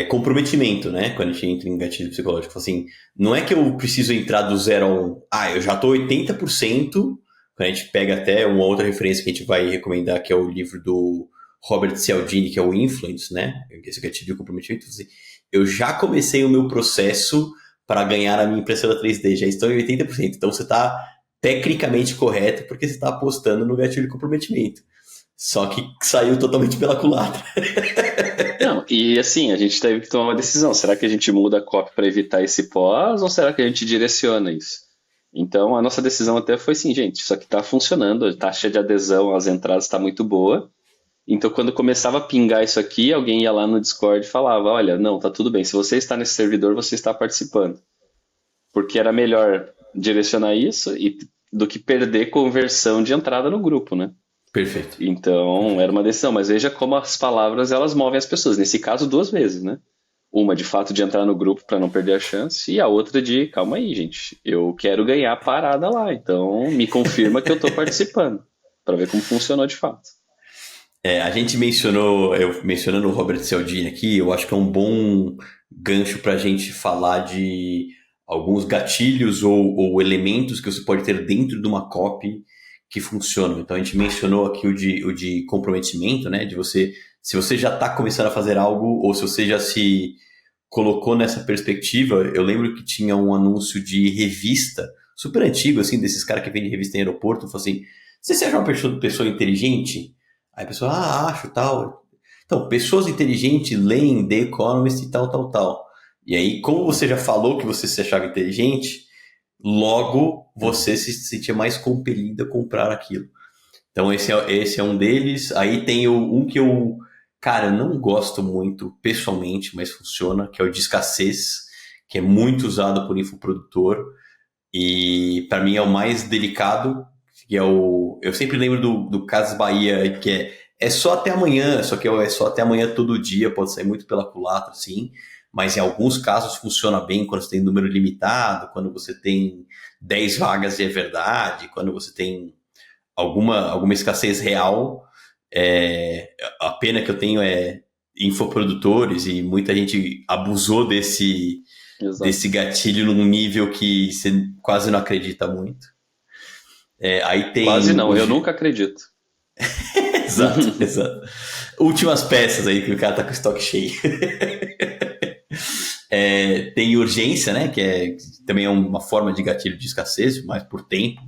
comprometimento, né? Quando a gente entra em gatilho psicológico. Assim, não é que eu preciso entrar do 0 a 1. Eu já tô 80%. Quando a gente pega até uma outra referência que a gente vai recomendar, que é o livro do Robert Cialdini, que é o Influence, né? Esse gatilho de comprometimento. Assim, eu já comecei o meu processo para ganhar a minha impressora 3D, já estou em 80%. Então você está tecnicamente correto porque você está apostando no gatilho de comprometimento. Só que saiu totalmente pela culatra. Não, e assim, a gente teve que tomar uma decisão. Será que a gente muda a copy para evitar esse pós ou será que a gente direciona isso? Então, a nossa decisão até foi assim, gente, isso aqui está funcionando, a taxa de adesão às entradas está muito boa. Então, quando começava a pingar isso aqui, alguém ia lá no Discord e falava, olha, não, tá tudo bem, se você está nesse servidor, você está participando. Porque era melhor direcionar isso do que perder conversão de entrada no grupo, né? Perfeito. Então, era uma decisão, mas veja como as palavras elas movem as pessoas. Nesse caso, 2 vezes, né? Uma de fato de entrar no grupo para não perder a chance, e a outra de, calma aí, gente, eu quero ganhar a parada lá, então me confirma que eu estou participando, para ver como funcionou de fato. A gente eu mencionando o Robert Cialdini aqui, eu acho que é um bom gancho para a gente falar de alguns gatilhos ou elementos que você pode ter dentro de uma copy que funcionam. Então a gente mencionou aqui o de comprometimento, né? De você, se você já está começando a fazer algo ou se você já se colocou nessa perspectiva, eu lembro que tinha um anúncio de revista, super antigo, assim, desses caras que vendem revista em aeroporto, falou assim, você se acha uma pessoa inteligente? Aí a pessoa, acho, tal. Então, pessoas inteligentes leem The Economist e tal, tal, tal. E aí, como você já falou que você se achava inteligente, logo você se sentia mais compelido a comprar aquilo. Então, esse é um deles. Aí tem um que eu, cara, não gosto muito pessoalmente, mas funciona, que é o de escassez, que é muito usado por infoprodutor. E para mim é o mais delicado, que é o. Eu sempre lembro do Casas Bahia, que é só até amanhã, só que é só até amanhã todo dia, pode sair muito pela culatra, sim. Mas em alguns casos funciona bem quando você tem número limitado, quando você tem 10 vagas e é verdade, quando você tem alguma escassez real. A pena que eu tenho é infoprodutores e muita gente abusou desse Exato. gatilho num nível que você quase não acredita muito. Aí Quase tem não, eu nunca acredito. Exato, exato. Últimas peças aí que o cara tá com o estoque cheio. Tem urgência, né? Que também é uma forma de gatilho de escassez, mas por tempo.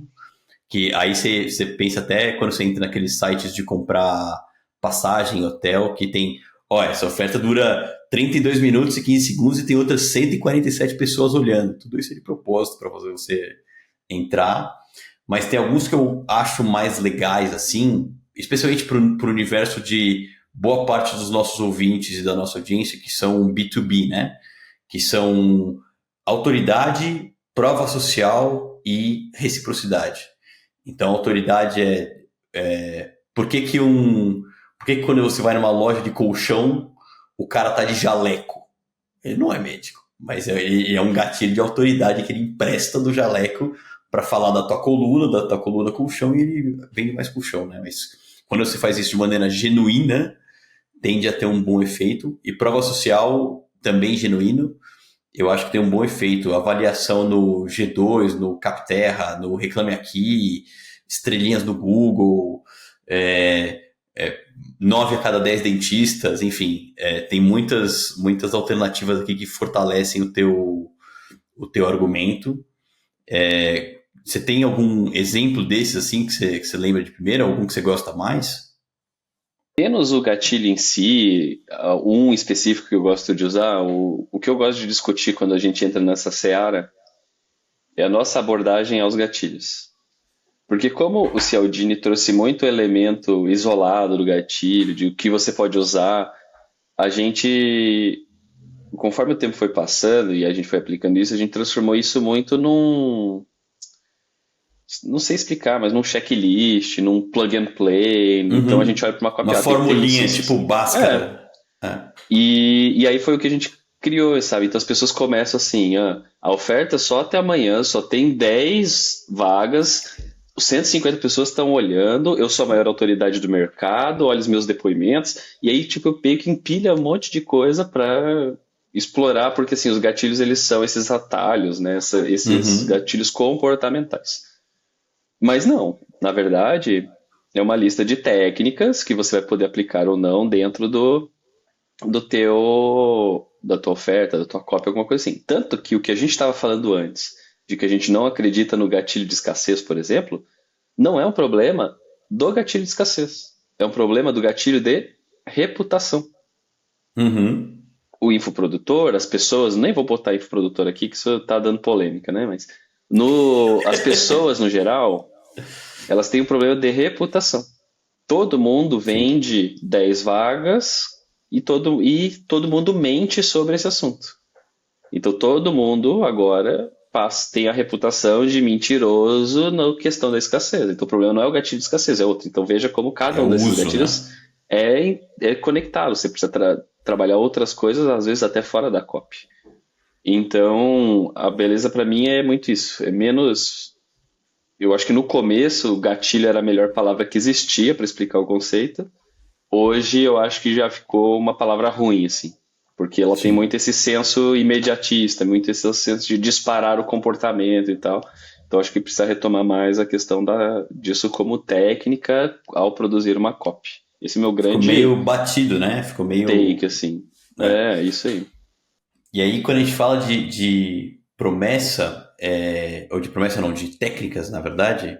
Que aí você pensa até quando você entra naqueles sites de comprar passagem, hotel, que tem. Ó, essa oferta dura 32 minutos e 15 segundos e tem outras 147 pessoas olhando. Tudo isso é de propósito para fazer você entrar. Mas tem alguns que eu acho mais legais, assim, especialmente para o universo de boa parte dos nossos ouvintes e da nossa audiência, que são B2B, né? Que são autoridade, prova social e reciprocidade. Então, autoridade por que quando você vai numa loja de colchão, o cara tá de jaleco? Ele não é médico, mas ele é um gatilho de autoridade que ele empresta do jaleco para falar da tua coluna colchão, e ele vende mais colchão, né? Mas quando você faz isso de maneira genuína, tende a ter um bom efeito. E prova social, também genuíno, eu acho que tem um bom efeito. Avaliação no G2, no Capterra, no Reclame Aqui, estrelinhas no Google, é, 9 a cada 10 dentistas, enfim, tem muitas alternativas aqui que fortalecem o teu argumento. Você tem algum exemplo desses assim que você lembra de primeira, algum que você gosta mais? Menos o gatilho em si, um específico que eu gosto de usar, o que eu gosto de discutir quando a gente entra nessa seara é a nossa abordagem aos gatilhos. Porque como o Cialdini trouxe muito elemento isolado do gatilho, de o que você pode usar, a gente, conforme o tempo foi passando e a gente foi aplicando isso, a gente transformou isso muito num, não sei explicar, mas num checklist, num plug and play. Então a gente Uhum. olha para uma Uma cópia, tem que ter isso, formulinha isso, tipo isso. É, Bhaskara. É. e aí foi o que a gente criou, sabe? Então as pessoas começam assim, a oferta é só até amanhã, só tem 10 vagas, 150 pessoas estão olhando, eu sou a maior autoridade do mercado, olha os meus depoimentos, e aí tipo eu meio que empilha um monte de coisa para explorar, porque assim, os gatilhos eles são esses atalhos, né? Esses Uhum. gatilhos comportamentais. Mas não, na verdade, é uma lista de técnicas que você vai poder aplicar ou não dentro da tua oferta, da tua cópia, alguma coisa assim. Tanto que o que a gente estava falando antes, de que a gente não acredita no gatilho de escassez, por exemplo, não é um problema do gatilho de escassez. É um problema do gatilho de reputação. Uhum. O infoprodutor, as pessoas, nem vou botar infoprodutor aqui, que isso está dando polêmica, né? Mas as pessoas, no geral, elas têm um problema de reputação. Todo mundo Sim. vende 10 vagas e todo mundo mente sobre esse assunto. Então todo mundo agora tem a reputação de mentiroso na questão da escassez. Então o problema não é o gatilho de escassez, é outro. Então veja como É cada o um desses uso, né? gatilhos é conectado. Você precisa trabalhar outras coisas, às vezes até fora da copy. Então a beleza para mim é muito isso. É menos. Eu acho que no começo o gatilho era a melhor palavra que existia para explicar o conceito. Hoje eu acho que já ficou uma palavra ruim, assim, porque ela tem Sim. muito esse senso imediatista, muito esse senso de disparar o comportamento e tal. Então acho que precisa retomar mais a questão disso como técnica ao produzir uma copy. Esse é o meu Ficou grande meio batido, né? Ficou take, meio. assim. Né? É, isso aí. E aí, quando a gente fala de promessa, ou de promessa não, de técnicas, na verdade,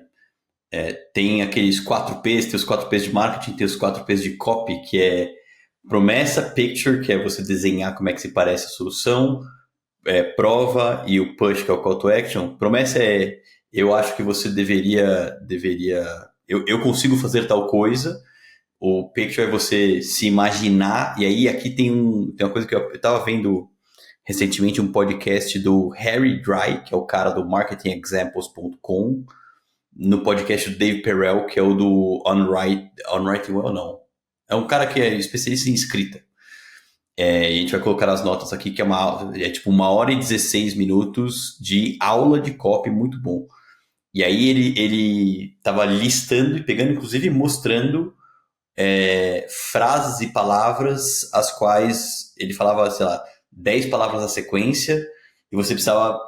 tem aqueles 4 P's, tem os 4 P's de marketing, tem os 4 P's de copy, que é promessa, picture, que é você desenhar como é que se parece a solução, prova e o push, que é o call to action. Promessa é, eu acho que você deveria, eu consigo fazer tal coisa. O picture é você se imaginar, e aí aqui tem uma coisa que eu estava vendo recentemente, um podcast do Harry Dry, que é o cara do marketingexamples.com, no podcast do Dave Perel, que é o do On Writing Well, não. É um cara que é especialista em escrita. E a gente vai colocar as notas aqui, que é tipo 1 hora e 16 minutos de aula de copy, muito bom. E aí ele tava listando e pegando, inclusive mostrando frases e palavras as quais ele falava, sei lá, 10 palavras na sequência e você precisava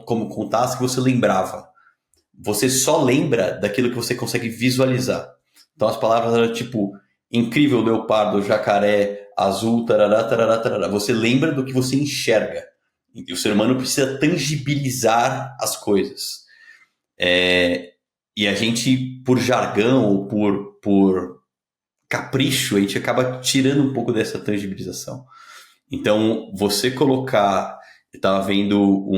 como contar as que você lembrava. Você só lembra daquilo que você consegue visualizar. Então as palavras eram tipo incrível, leopardo, jacaré, azul, tarará, tarará, tarará. Você lembra do que você enxerga. E o ser humano precisa tangibilizar as coisas. E a gente, por jargão ou por capricho, a gente acaba tirando um pouco dessa tangibilização. Então, você colocar... Eu estava vendo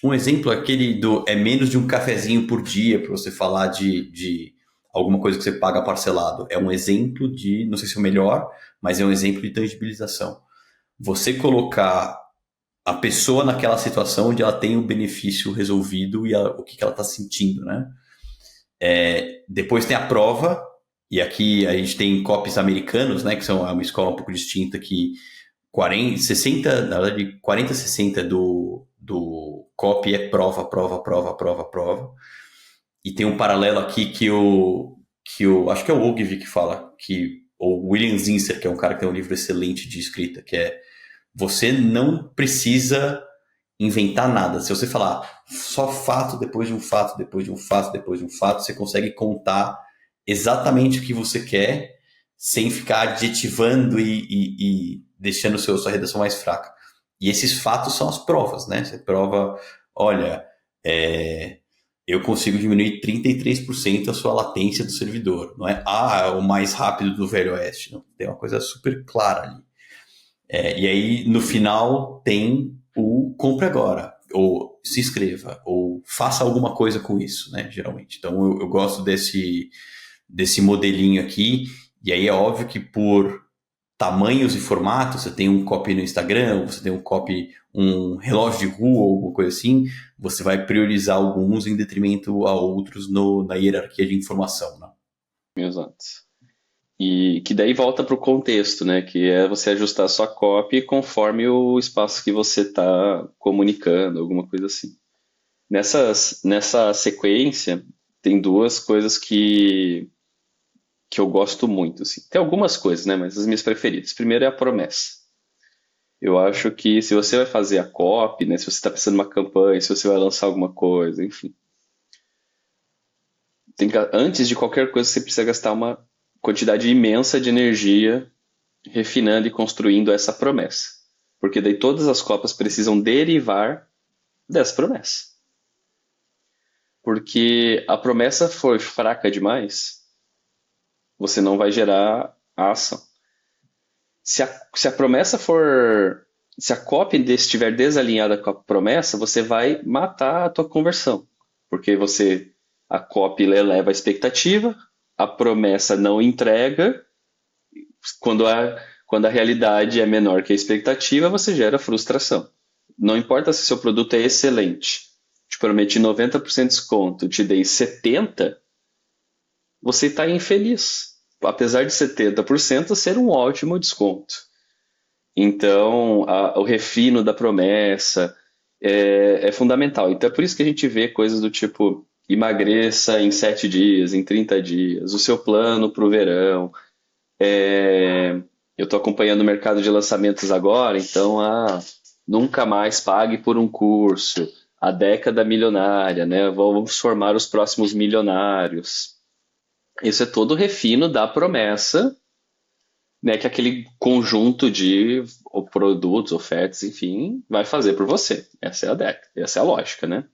um exemplo, aquele do menos de um cafezinho por dia, para você falar de alguma coisa que você paga parcelado. É um exemplo de, não sei se é o melhor, mas é um exemplo de tangibilização. Você colocar a pessoa naquela situação onde ela tem o benefício resolvido e o que ela está sentindo, né? Depois tem a prova, e aqui a gente tem copies americanos, né, que são uma escola um pouco distinta, que 40, 60 do copy é prova, prova, prova, prova, prova. E tem um paralelo aqui que acho que é o Ogilvy que fala, ou William Zinsser, que é um cara que tem um livro excelente de escrita, que é: você não precisa inventar nada. Se você falar só fato depois de um fato, depois de um fato, depois de um fato, você consegue contar exatamente o que você quer sem ficar adjetivando e deixando sua redação mais fraca. E esses fatos são as provas, né? Você prova, olha, eu consigo diminuir 33% a sua latência do servidor. Não é o mais rápido do Velho Oeste. Não. Tem uma coisa super clara ali. E aí, no final, tem o compre agora, ou se inscreva, ou faça alguma coisa com isso, né? Geralmente. Então, eu gosto desse modelinho aqui. E aí é óbvio que por tamanhos e formatos, você tem um copy no Instagram, você tem um copy, um relógio de rua ou alguma coisa assim, você vai priorizar alguns em detrimento a outros na hierarquia de informação, né? Exato. E que daí volta para o contexto, né? Que é você ajustar a sua copy conforme o espaço que você está comunicando, alguma coisa assim. Nessa sequência, tem duas coisas que eu gosto muito, assim. Tem algumas coisas, né? Mas as minhas preferidas. Primeiro é a promessa. Eu acho que se você vai fazer a copy, né? Se você está pensando numa campanha, se você vai lançar alguma coisa, enfim. Antes de qualquer coisa, você precisa gastar uma quantidade imensa de energia refinando e construindo essa promessa. Porque daí todas as copies precisam derivar dessa promessa. Porque a promessa for fraca demais, você não vai gerar a ação. Se a promessa for... Se a copy estiver desalinhada com a promessa, você vai matar a tua conversão. Porque a copy eleva a expectativa, a promessa não entrega. Quando a realidade é menor que a expectativa, você gera frustração. Não importa se seu produto é excelente. Te prometi 90% de desconto, te dei 70%, você está infeliz. Apesar de 70% ser um ótimo desconto. Então, o refino da promessa é fundamental. Então, é por isso que a gente vê coisas do tipo: emagreça em 7 dias, em 30 dias, o seu plano para o verão. Eu estou acompanhando o mercado de lançamentos agora, então, nunca mais pague por um curso, a década milionária, né? Vamos formar os próximos milionários. Isso é todo o refino da promessa, né, que aquele conjunto de produtos, ofertas, enfim, vai fazer por você. Essa é a década, essa é a lógica, né?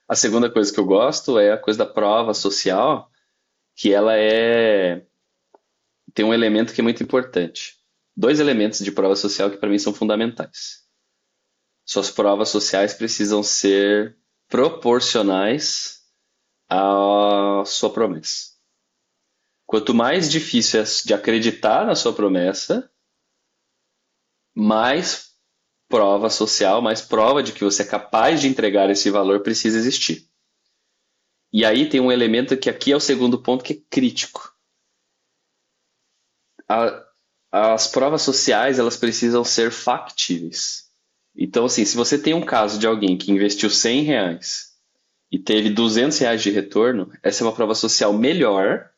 A segunda coisa que eu gosto é a coisa da prova social, que ela é tem um elemento que é muito importante. Dois elementos de prova social que para mim são fundamentais. Suas provas sociais precisam ser proporcionais à sua promessa. Quanto mais difícil é de acreditar na sua promessa, mais prova social, mais prova de que você é capaz de entregar esse valor precisa existir. E aí tem um elemento que aqui é o segundo ponto que é crítico. As provas sociais, elas precisam ser factíveis. Então, assim, se você tem um caso de alguém que investiu R$ 100 e teve R$ 200 de retorno, essa é uma prova social melhor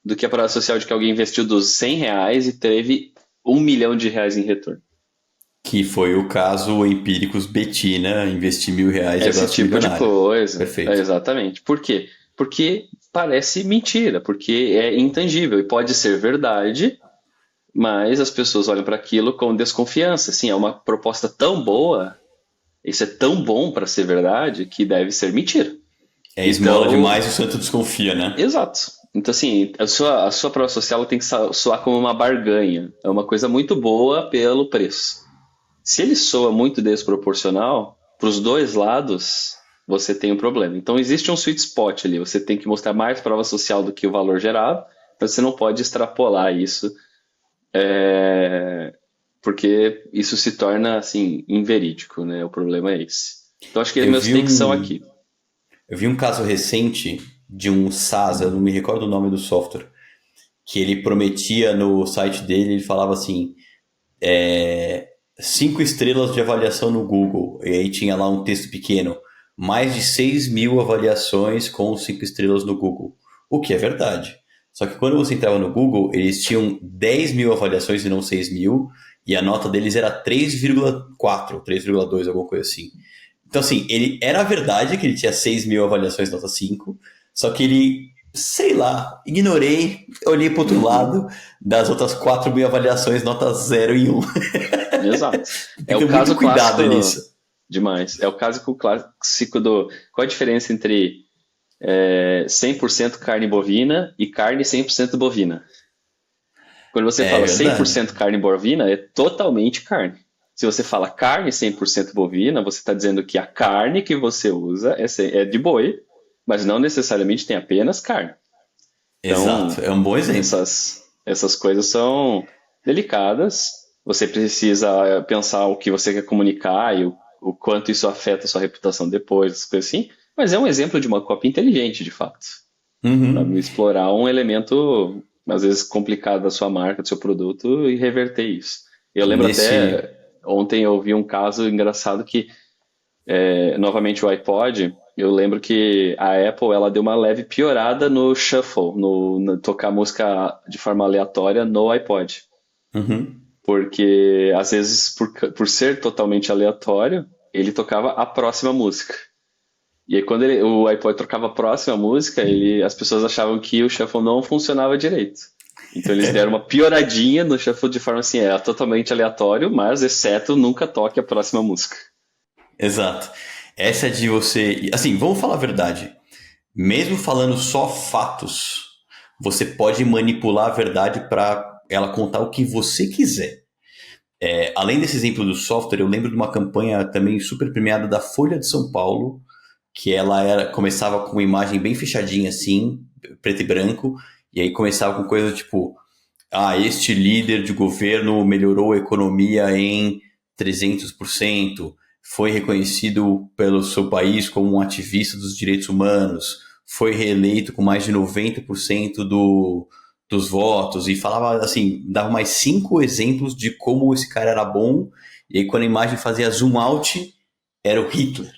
do que a prova social de que alguém investiu dos R$ 100 e teve R$ 1 milhão em retorno. Que foi o caso Empíricos Betina, investir R$ 1.000 e Esse agora sou tipo de milionário. coisa. Perfeito. Exatamente. Por quê? Porque parece mentira, porque é intangível e pode ser verdade, mas as pessoas olham para aquilo com desconfiança. Assim, é uma proposta tão boa, isso é tão bom para ser verdade, que deve ser mentira. É esmola Então, demais e o santo desconfia, né? exato. Então, assim, a sua prova social tem que soar como uma barganha. É uma coisa muito boa pelo preço. Se ele soa muito desproporcional, para os dois lados, você tem um problema. Então, existe um sweet spot ali. Você tem que mostrar mais prova social do que o valor gerado, mas você não pode extrapolar isso, porque isso se torna, assim, inverídico, né? O problema é esse. Então, acho que Eu meus vi takes são um, aqui. eu vi um caso recente de um SaaS, eu não me recordo o nome do software, que ele prometia no site dele, ele falava assim, 5 estrelas de avaliação no Google, e aí tinha lá um texto pequeno, mais de 6.000 avaliações com 5 estrelas no Google, o que é verdade. Só que quando você entrava no Google, eles tinham 10.000 avaliações e não 6.000, e a nota deles era 3,4, 3,2, alguma coisa assim. Então, assim, ele era verdade que ele tinha 6.000 avaliações nota 5, só que ele, sei lá, ignorei, olhei para outro Uhum. lado das outras 4.000 avaliações nota 0 e 1. Exato. É o Fica muito caso cuidado clássico nisso. demais. É o caso clássico do. Qual a diferença entre 100% carne bovina e carne 100% bovina? Quando você É fala cem por verdade. cento carne bovina, é totalmente carne. Se você fala carne 100% bovina, você está dizendo que a carne que você usa é de boi, mas não necessariamente tem apenas carne. Exato, Então, é um bom exemplo. essas coisas são delicadas. Você precisa pensar o que você quer comunicar e o quanto isso afeta a sua reputação depois, essas coisas assim. Mas é um exemplo de uma cópia inteligente, de fato. Uhum. Sabe? Explorar um elemento, às vezes, complicado da sua marca, do seu produto e reverter isso. Eu lembro Nesse. até, ontem eu vi um caso engraçado que novamente o iPod, eu lembro que a Apple ela deu uma leve piorada no shuffle, no tocar música de forma aleatória no iPod. Uhum. Porque às vezes, por ser totalmente aleatório, ele tocava a próxima música. E aí quando o iPod tocava a próxima música, as pessoas achavam que o shuffle não funcionava direito. Então eles deram uma pioradinha no shuffle de forma assim, é totalmente aleatório, mas exceto nunca toque a próxima música. Exato. Essa de você. Assim, vamos falar a verdade. Mesmo falando só fatos, você pode manipular a verdade para ela contar o que você quiser. Além desse exemplo do software, eu lembro de uma campanha também super premiada da Folha de São Paulo, que começava com uma imagem bem fechadinha assim, preto e branco, e aí começava com coisa tipo, este líder de governo melhorou a economia em 300%, foi reconhecido pelo seu país como um ativista dos direitos humanos, foi reeleito com mais de 90% dos votos, e falava assim, dava mais 5 exemplos de como esse cara era bom, e aí quando a imagem fazia zoom out, era o Hitler.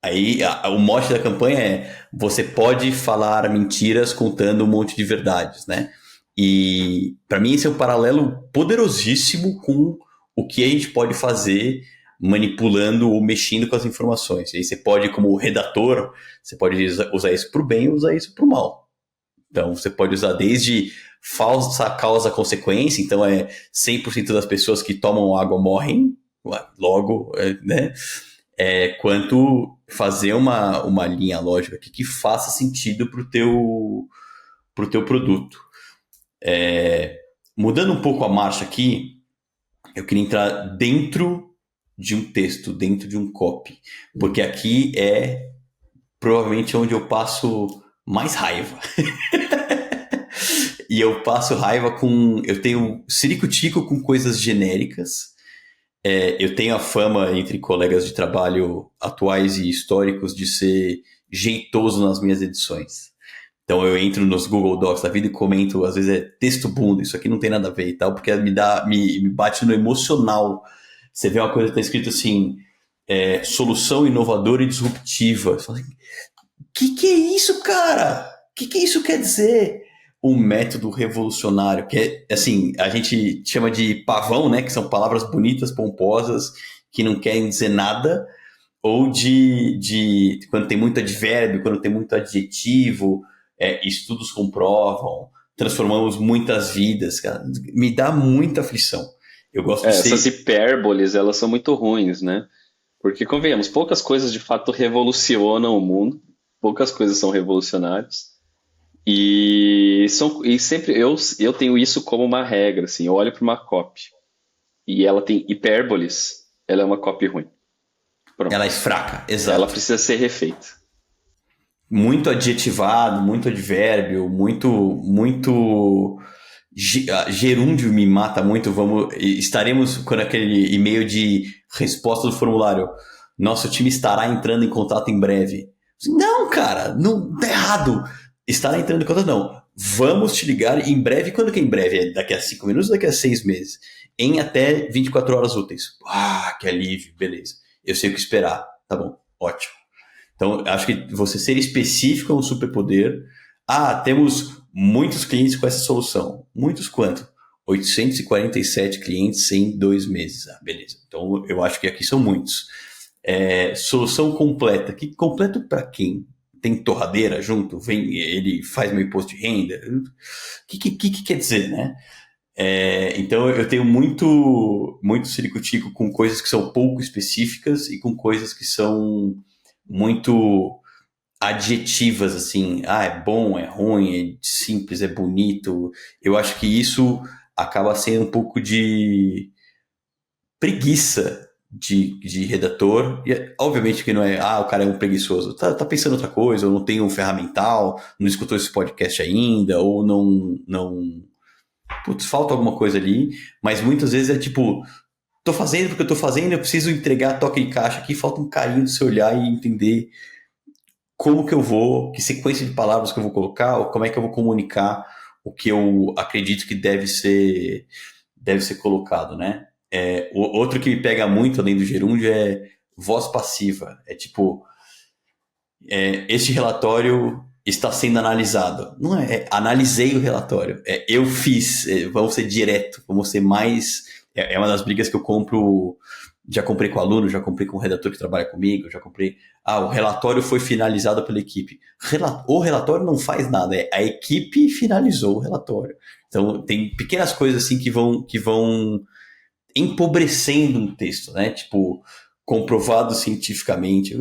Aí o mote da campanha é: você pode falar mentiras contando um monte de verdades, né? E para mim esse é um paralelo poderosíssimo com o que a gente pode fazer manipulando ou mexendo com as informações. E aí você pode, como redator, você pode usar isso para o bem ou usar isso para o mal. Então você pode usar desde falsa causa-consequência, então 100% das pessoas que tomam água morrem, logo, né? Quanto fazer uma linha lógica aqui que faça sentido pro teu produto. Mudando um pouco a marcha aqui, eu queria entrar dentro de um texto, dentro de um copy, porque aqui é provavelmente onde eu passo mais raiva. E eu passo raiva com... Eu tenho ciricutico com coisas genéricas. Eu tenho a fama entre colegas de trabalho atuais e históricos de ser jeitoso nas minhas edições. Então eu entro nos Google Docs da vida e comento, às vezes é texto bunda, isso aqui não tem nada a ver e tal, porque me bate no emocional. Você vê uma coisa que está escrito assim, solução inovadora e disruptiva. Você fala assim, que é isso, cara? Que isso quer dizer? Um método revolucionário, que é, assim, a gente chama de pavão, né? Que são palavras bonitas, pomposas, que não querem dizer nada, ou de quando tem muito advérbio, quando tem muito adjetivo, estudos comprovam, transformamos muitas vidas, cara. Me dá muita aflição. Eu gosto de Essas ser... hipérboles, elas são muito ruins, né? Porque, convenhamos, poucas coisas de fato revolucionam o mundo, poucas coisas são revolucionárias. E sempre eu tenho isso como uma regra, assim, eu olho para uma copy e ela tem hipérboles, ela é uma copy ruim. Ela é Pronto. fraca, Ela exato. precisa ser refeita. Muito adjetivado, muito advérbio, muito gerúndio me mata muito. Estaremos com aquele e-mail de resposta do formulário. Nosso time estará entrando em contato em breve. Não, cara, não tá errado. Estará entrando em contato, não. Vamos te ligar em breve. Quando que é em breve? É daqui a 5 minutos ou daqui a 6 meses? Em até 24 horas úteis. Ah, que alívio, beleza. Eu sei o que esperar. Tá bom, ótimo. Então, acho que você ser específico é um superpoder. Ah, temos muitos clientes com essa solução. Muitos quanto? 847 clientes em 2 meses. Ah, beleza. Então, eu acho que aqui são muitos. Solução completa. Que completo para quem? Tem torradeira junto? Ele faz meu imposto de renda? O que quer dizer, né? Então, eu tenho muito ciricutico com coisas que são pouco específicas e com coisas que são muito adjetivas, assim, é bom, é ruim, é simples, é bonito. Eu acho que isso acaba sendo um pouco de preguiça de redator. E obviamente que não é, o cara é um preguiçoso. Tá pensando outra coisa, ou não tem um ferramental, não escutou esse podcast ainda, ou não. Putz, falta alguma coisa ali, mas muitas vezes é tipo, tô fazendo porque eu tô fazendo, eu preciso entregar toque de caixa aqui, falta um carinho do seu olhar e entender como que eu vou, que sequência de palavras que eu vou colocar, ou como é que eu vou comunicar o que eu acredito que deve ser colocado, né? Outro que me pega muito, além do gerúndio, é voz passiva. É tipo, este relatório está sendo analisado. Não analisei o relatório. Eu fiz. Vamos ser direto, vamos ser mais... É uma das brigas que eu compro. Já comprei com aluno, já comprei com o redator que trabalha comigo, já comprei... o relatório foi finalizado pela equipe. O relatório não faz nada, a equipe finalizou o relatório. Então, tem pequenas coisas assim que vão empobrecendo um texto, né? Tipo, comprovado cientificamente.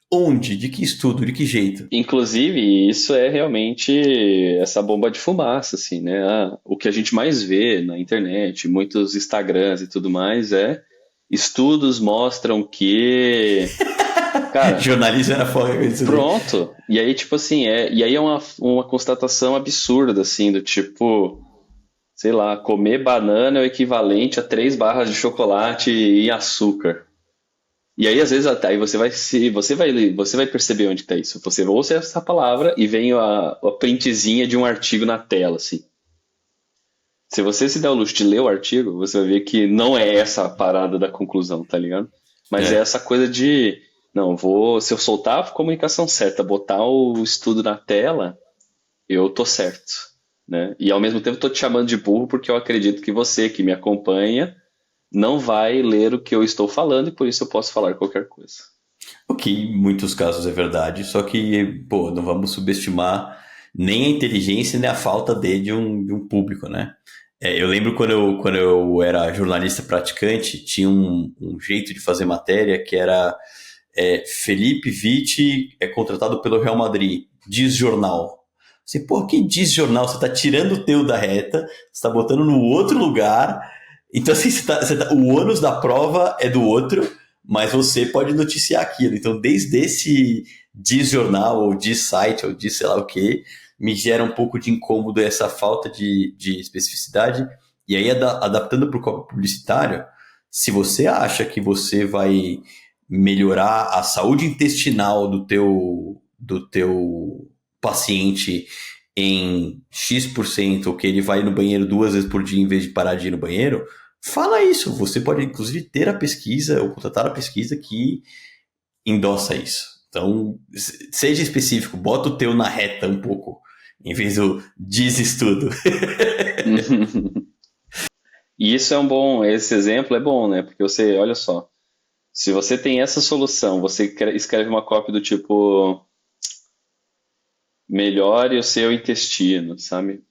Onde? De que estudo? De que jeito? Inclusive, isso é realmente essa bomba de fumaça, assim, né? O que a gente mais vê na internet, muitos Instagrams e tudo mais, estudos mostram que, cara, Jornalismo era foda com isso daí. pronto. E aí, tipo assim, e aí é uma constatação absurda, assim, do tipo, sei lá, comer banana é o equivalente a 3 barras de chocolate e açúcar. E aí, às vezes, até aí você vai perceber onde está isso. Você ouça essa palavra e vem a printzinha de um artigo na tela, assim. Se você se der o luxo de ler o artigo, você vai ver que não é essa a parada da conclusão, tá ligado? Mas é É. essa coisa de, não, se eu soltar a comunicação certa, botar o estudo na tela, eu tô certo, né? E ao mesmo tempo tô te chamando de burro porque eu acredito que você que me acompanha não vai ler o que eu estou falando e por isso eu posso falar qualquer coisa. O que em muitos casos é verdade, só que, pô, não vamos subestimar nem a inteligência nem a falta de um público, né? Eu lembro quando eu era jornalista praticante, tinha um jeito de fazer matéria que era Felipe Vitti é contratado pelo Real Madrid, diz jornal. Assim, pô, quem diz jornal? Você tá tirando o teu da reta, você tá botando no outro lugar. Então, assim, o ônus da prova é do outro, mas você pode noticiar aquilo. Então, desde esse diz jornal, ou diz site, ou diz sei lá o quê, me gera um pouco de incômodo essa falta de especificidade. E aí, adaptando para o copy publicitário, se você acha que você vai melhorar a saúde intestinal do teu paciente em X%, ou que ele vai no banheiro 2 vezes por dia em vez de parar de ir no banheiro, fala isso. Você pode, inclusive, ter a pesquisa ou contratar a pesquisa que endossa isso. Então, seja específico, bota o teu na reta um pouco, em vez do diz estudo. E isso esse exemplo é bom, né? Porque você, olha só, se você tem essa solução, você escreve uma cópia do tipo melhore o seu intestino, sabe?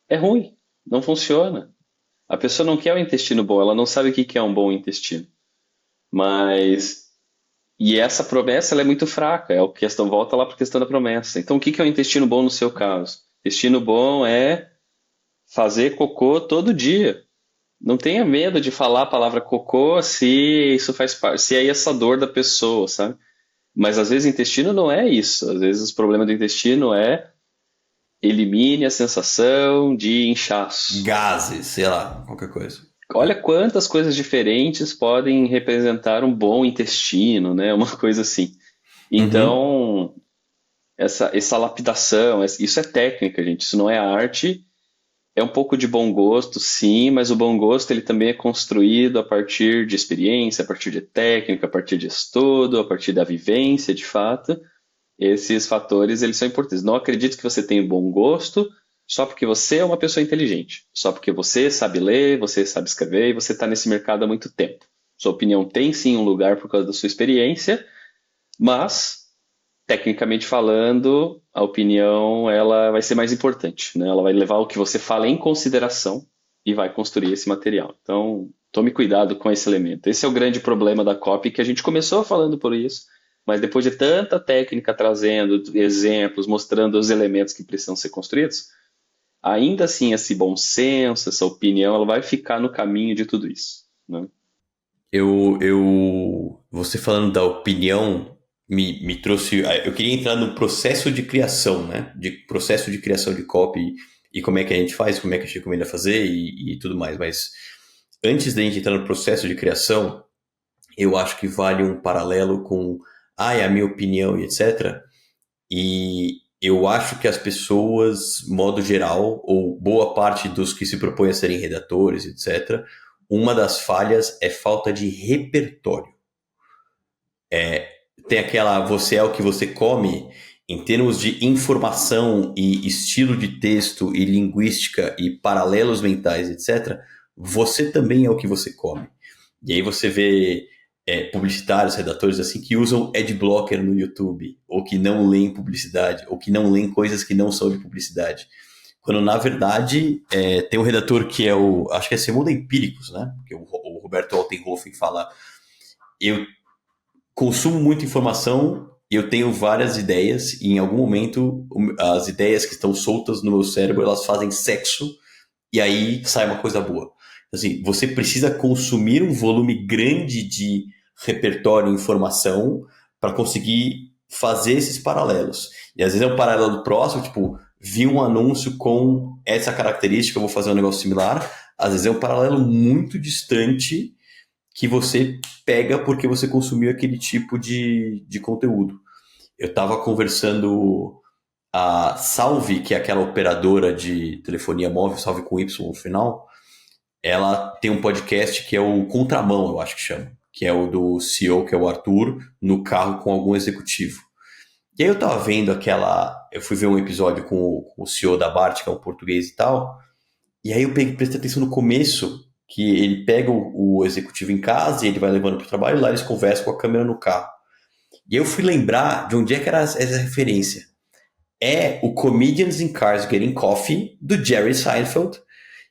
É ruim, não funciona. A pessoa não quer o intestino bom, ela não sabe o que que é um bom intestino. Mas e essa promessa ela é muito fraca, é a questão volta lá para a questão da promessa. Então, o que que é um intestino bom no seu caso? Intestino bom é fazer cocô todo dia. Não tenha medo de falar a palavra cocô se isso faz parte, se é essa dor da pessoa, sabe? Mas às vezes o intestino não é isso. Às vezes o problema do intestino é elimine a sensação de inchaço. Gases, sei lá, qualquer coisa. Olha quantas coisas diferentes podem representar um bom intestino, né? Uma coisa assim. Uhum. Então, essa lapidação, isso é técnica, gente. Isso não é arte. É um pouco de bom gosto, sim, mas o bom gosto ele também é construído a partir de experiência, a partir de técnica, a partir de estudo, a partir da vivência, de fato. Esses fatores eles são importantes. Não acredito que você tenha bom gosto só porque você é uma pessoa inteligente, só porque você sabe ler, você sabe escrever e você está nesse mercado há muito tempo. Sua opinião tem sim um lugar por causa da sua experiência, mas tecnicamente falando, a opinião ela vai ser mais importante, né? Ela vai levar o que você fala em consideração e vai construir esse material. Então, tome cuidado com esse elemento. Esse é o grande problema da copy, que a gente começou falando por isso, mas depois de tanta técnica trazendo exemplos, mostrando os elementos que precisam ser construídos, ainda assim esse bom senso, essa opinião, ela vai ficar no caminho de tudo isso, né? Você falando da opinião me trouxe. Eu queria entrar no processo de criação, né? De processo de criação de copy e como é que a gente faz, como é que a gente recomenda fazer e tudo mais. Mas antes da gente entrar no processo de criação, eu acho que vale um paralelo com, é a minha opinião e etc. E eu acho que as pessoas, modo geral, ou boa parte dos que se propõem a serem redatores, etc., uma das falhas é falta de repertório. Tem aquela você é o que você come, em termos de informação e estilo de texto e linguística e paralelos mentais, etc., você também é o que você come. E aí você vê publicitários, redatores assim, que usam adblocker no YouTube, ou que não leem publicidade, ou que não leem coisas que não são de publicidade. Quando, na verdade, tem um redator que é acho que é Segundo Empíricos, né? Porque o Roberto Altenhofen fala, eu consumo muita informação, eu tenho várias ideias, e em algum momento as ideias que estão soltas no meu cérebro, elas fazem sexo, e aí sai uma coisa boa. Assim, você precisa consumir um volume grande de repertório e informação para conseguir fazer esses paralelos. E às vezes é um paralelo próximo, tipo, vi um anúncio com essa característica, eu vou fazer um negócio similar. Às vezes é um paralelo muito distante que você pega porque você consumiu aquele tipo de conteúdo. Eu estava conversando a Salve, que é aquela operadora de telefonia móvel, Salve com Y no final, ela tem um podcast que é o Contramão, eu acho que chama, que é o do CEO, que é o Arthur, no carro com algum executivo. E aí eu tava vendo eu fui ver um episódio com o CEO da Bart, que é um português e tal, e aí eu prestei atenção no começo, que ele pega o executivo em casa e ele vai levando pro trabalho, e lá eles conversam com a câmera no carro. E aí eu fui lembrar de onde é que era essa referência. É o Comedians in Cars Getting Coffee, do Jerry Seinfeld.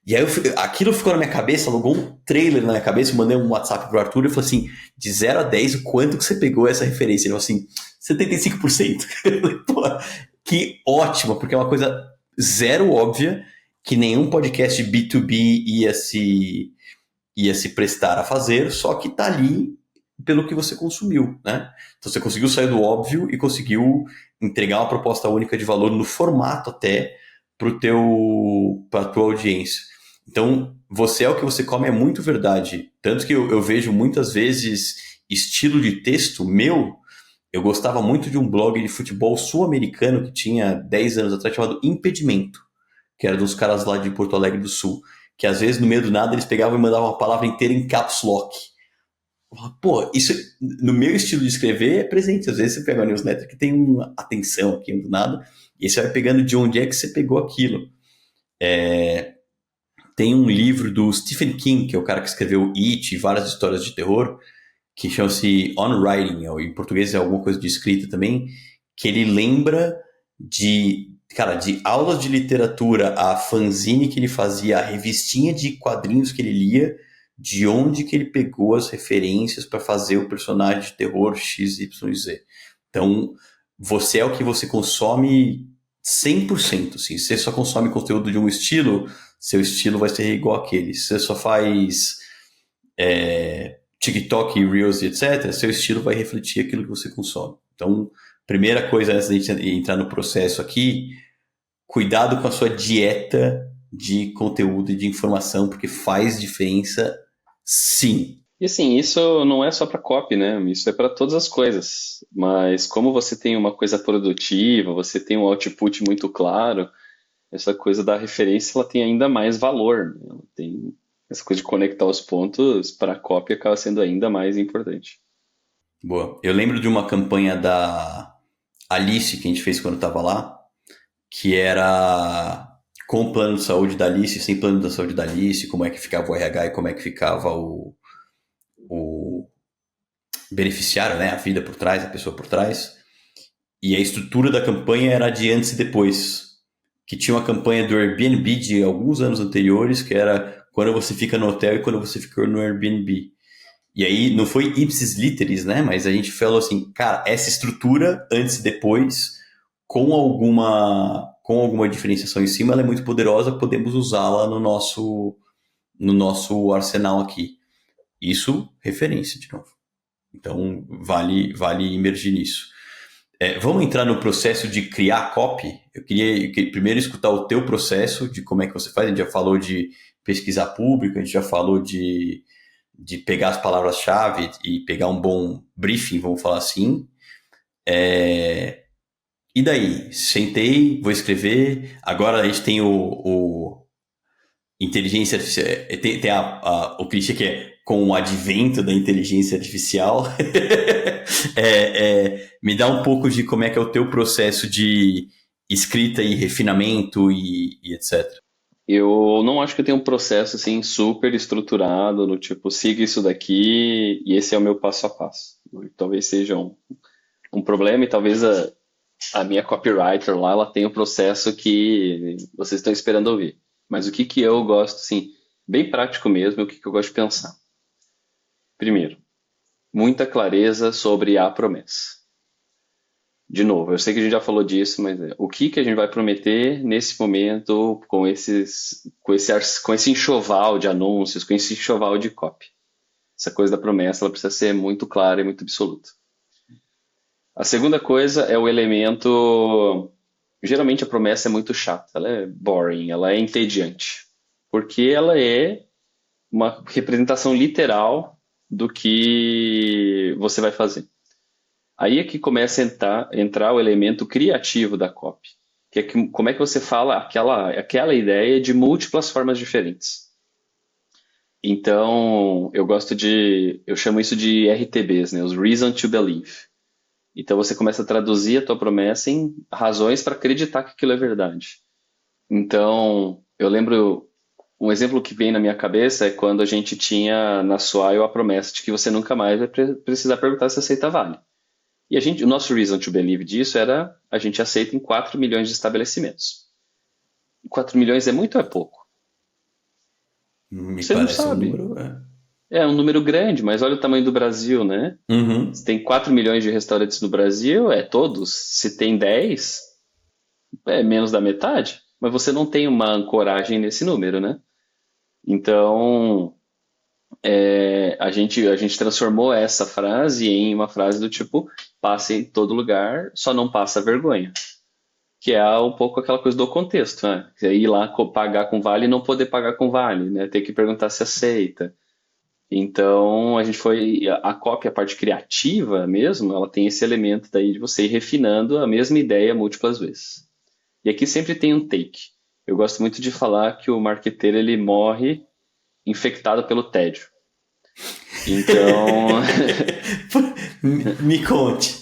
E aí aquilo ficou na minha cabeça, alugou um trailer na minha cabeça, eu mandei um WhatsApp pro Arthur e falei assim, de 0 a 10, o quanto que você pegou essa referência? Ele falou assim, 75%. Eu falei, pô, Que ótimo, porque é uma coisa zero óbvia que nenhum podcast B2B ia se prestar a fazer, só que tá ali pelo que você consumiu, né? Então você conseguiu sair do óbvio e conseguiu entregar uma proposta única de valor no formato até para tua audiência. Então, você é o que você come é muito verdade. Tanto que eu vejo muitas vezes estilo de texto meu. Eu gostava muito de um blog de futebol sul-americano que tinha 10 anos atrás, chamado Impedimento, que era dos caras lá de Porto Alegre do Sul, que às vezes no meio do nada eles pegavam e mandavam uma palavra inteira em caps lock. Eu falava, pô, isso no meu estilo de escrever é presente. Às vezes você pega uma newsletter que tem uma atenção aqui do nada, e você vai pegando de onde é que você pegou aquilo. Tem um livro do Stephen King, que é o cara que escreveu It e várias histórias de terror, que chama-se On Writing, ou em português é alguma coisa de escrita também, que ele lembra de aulas de literatura, a fanzine que ele fazia, a revistinha de quadrinhos que ele lia, de onde que ele pegou as referências para fazer o personagem de terror XYZ. Então, você é o que você consome 100%. Assim. Se você só consome conteúdo de um estilo, seu estilo vai ser igual àquele. Se você só faz TikTok, Reels, etc., seu estilo vai refletir aquilo que você consome. Então, primeira coisa antes de a gente entrar no processo aqui, cuidado com a sua dieta de conteúdo e de informação, porque faz diferença sim. E assim, isso não é só para copy, né? Isso é para todas as coisas. Mas como você tem uma coisa produtiva, você tem um output muito claro, essa coisa da referência ela tem ainda mais valor, né? Ela tem essa coisa de conectar os pontos para a copy acaba sendo ainda mais importante. Boa. Eu lembro de uma campanha da Alice que a gente fez quando estava lá, que era com o plano de saúde da Alice, sem plano de saúde da Alice, como é que ficava o RH e como é que ficava o beneficiário, né? A vida por trás, a pessoa por trás. E a estrutura da campanha era de antes e depois. Que tinha uma campanha do Airbnb de alguns anos anteriores, que era quando você fica no hotel e quando você ficou no Airbnb. E aí, não foi ipsis literis, né? Mas a gente falou assim, cara, essa estrutura, antes e depois, com alguma diferenciação em cima, ela é muito poderosa, podemos usá-la no nosso arsenal aqui. Isso, referência, de novo. Então, vale imergir nisso. Vamos entrar no processo de criar copy? Eu queria primeiro escutar o teu processo de como é que você faz. A gente já falou de pesquisar público, a gente já falou de pegar as palavras-chave e pegar um bom briefing, vamos falar assim. E daí? Sentei, vou escrever. Agora a gente tem o inteligência artificial. Tem o clichê que é com o advento da inteligência artificial. Me dá um pouco de como é que é o teu processo de escrita e refinamento e etc. Eu não acho que eu tenho um processo assim super estruturado, no tipo, siga isso daqui e esse é o meu passo a passo. Talvez seja um problema e talvez a minha copywriter lá, ela tem um processo que vocês estão esperando ouvir. Mas o que eu gosto, assim, bem prático mesmo, o que eu gosto de pensar. Primeiro, muita clareza sobre a promessa. De novo, eu sei que a gente já falou disso, mas o que a gente vai prometer nesse momento com esse enxoval de anúncios, com esse enxoval de copy. Essa coisa da promessa, ela precisa ser muito clara e muito absoluta. A segunda coisa é o elemento... Geralmente a promessa é muito chata, ela é boring, ela é entediante. Porque ela é uma representação literal do que você vai fazer. Aí é que começa a entrar o elemento criativo da copy, que é como é que você fala aquela ideia de múltiplas formas diferentes. Então, eu chamo isso de RTBs, né? Os Reason to Believe. Então você começa a traduzir a tua promessa em razões para acreditar que aquilo é verdade. Então, eu lembro, um exemplo que vem na minha cabeça é quando a gente tinha na Swile a promessa de que você nunca mais vai precisar perguntar se aceita Vale. E o nosso reason to believe disso era a gente aceita em 4 milhões de estabelecimentos. 4 milhões é muito ou é pouco? Me Você não parece sabe. um número... É um número grande, mas olha o tamanho do Brasil, né? Uhum. Se tem 4 milhões de restaurantes no Brasil, todos. Se tem 10, é menos da metade, mas você não tem uma ancoragem nesse número, né? Então, a gente transformou essa frase em uma frase do tipo, passe em todo lugar, só não passa vergonha. Que é um pouco aquela coisa do contexto, né? Que é ir lá pagar com vale e não poder pagar com vale, né? Ter que perguntar se aceita. Então, a gente foi. A cópia, a parte criativa mesmo, ela tem esse elemento daí de você ir refinando a mesma ideia múltiplas vezes. E aqui sempre tem um take. Eu gosto muito de falar que o marqueteiro ele morre infectado pelo tédio. Então, Me conte.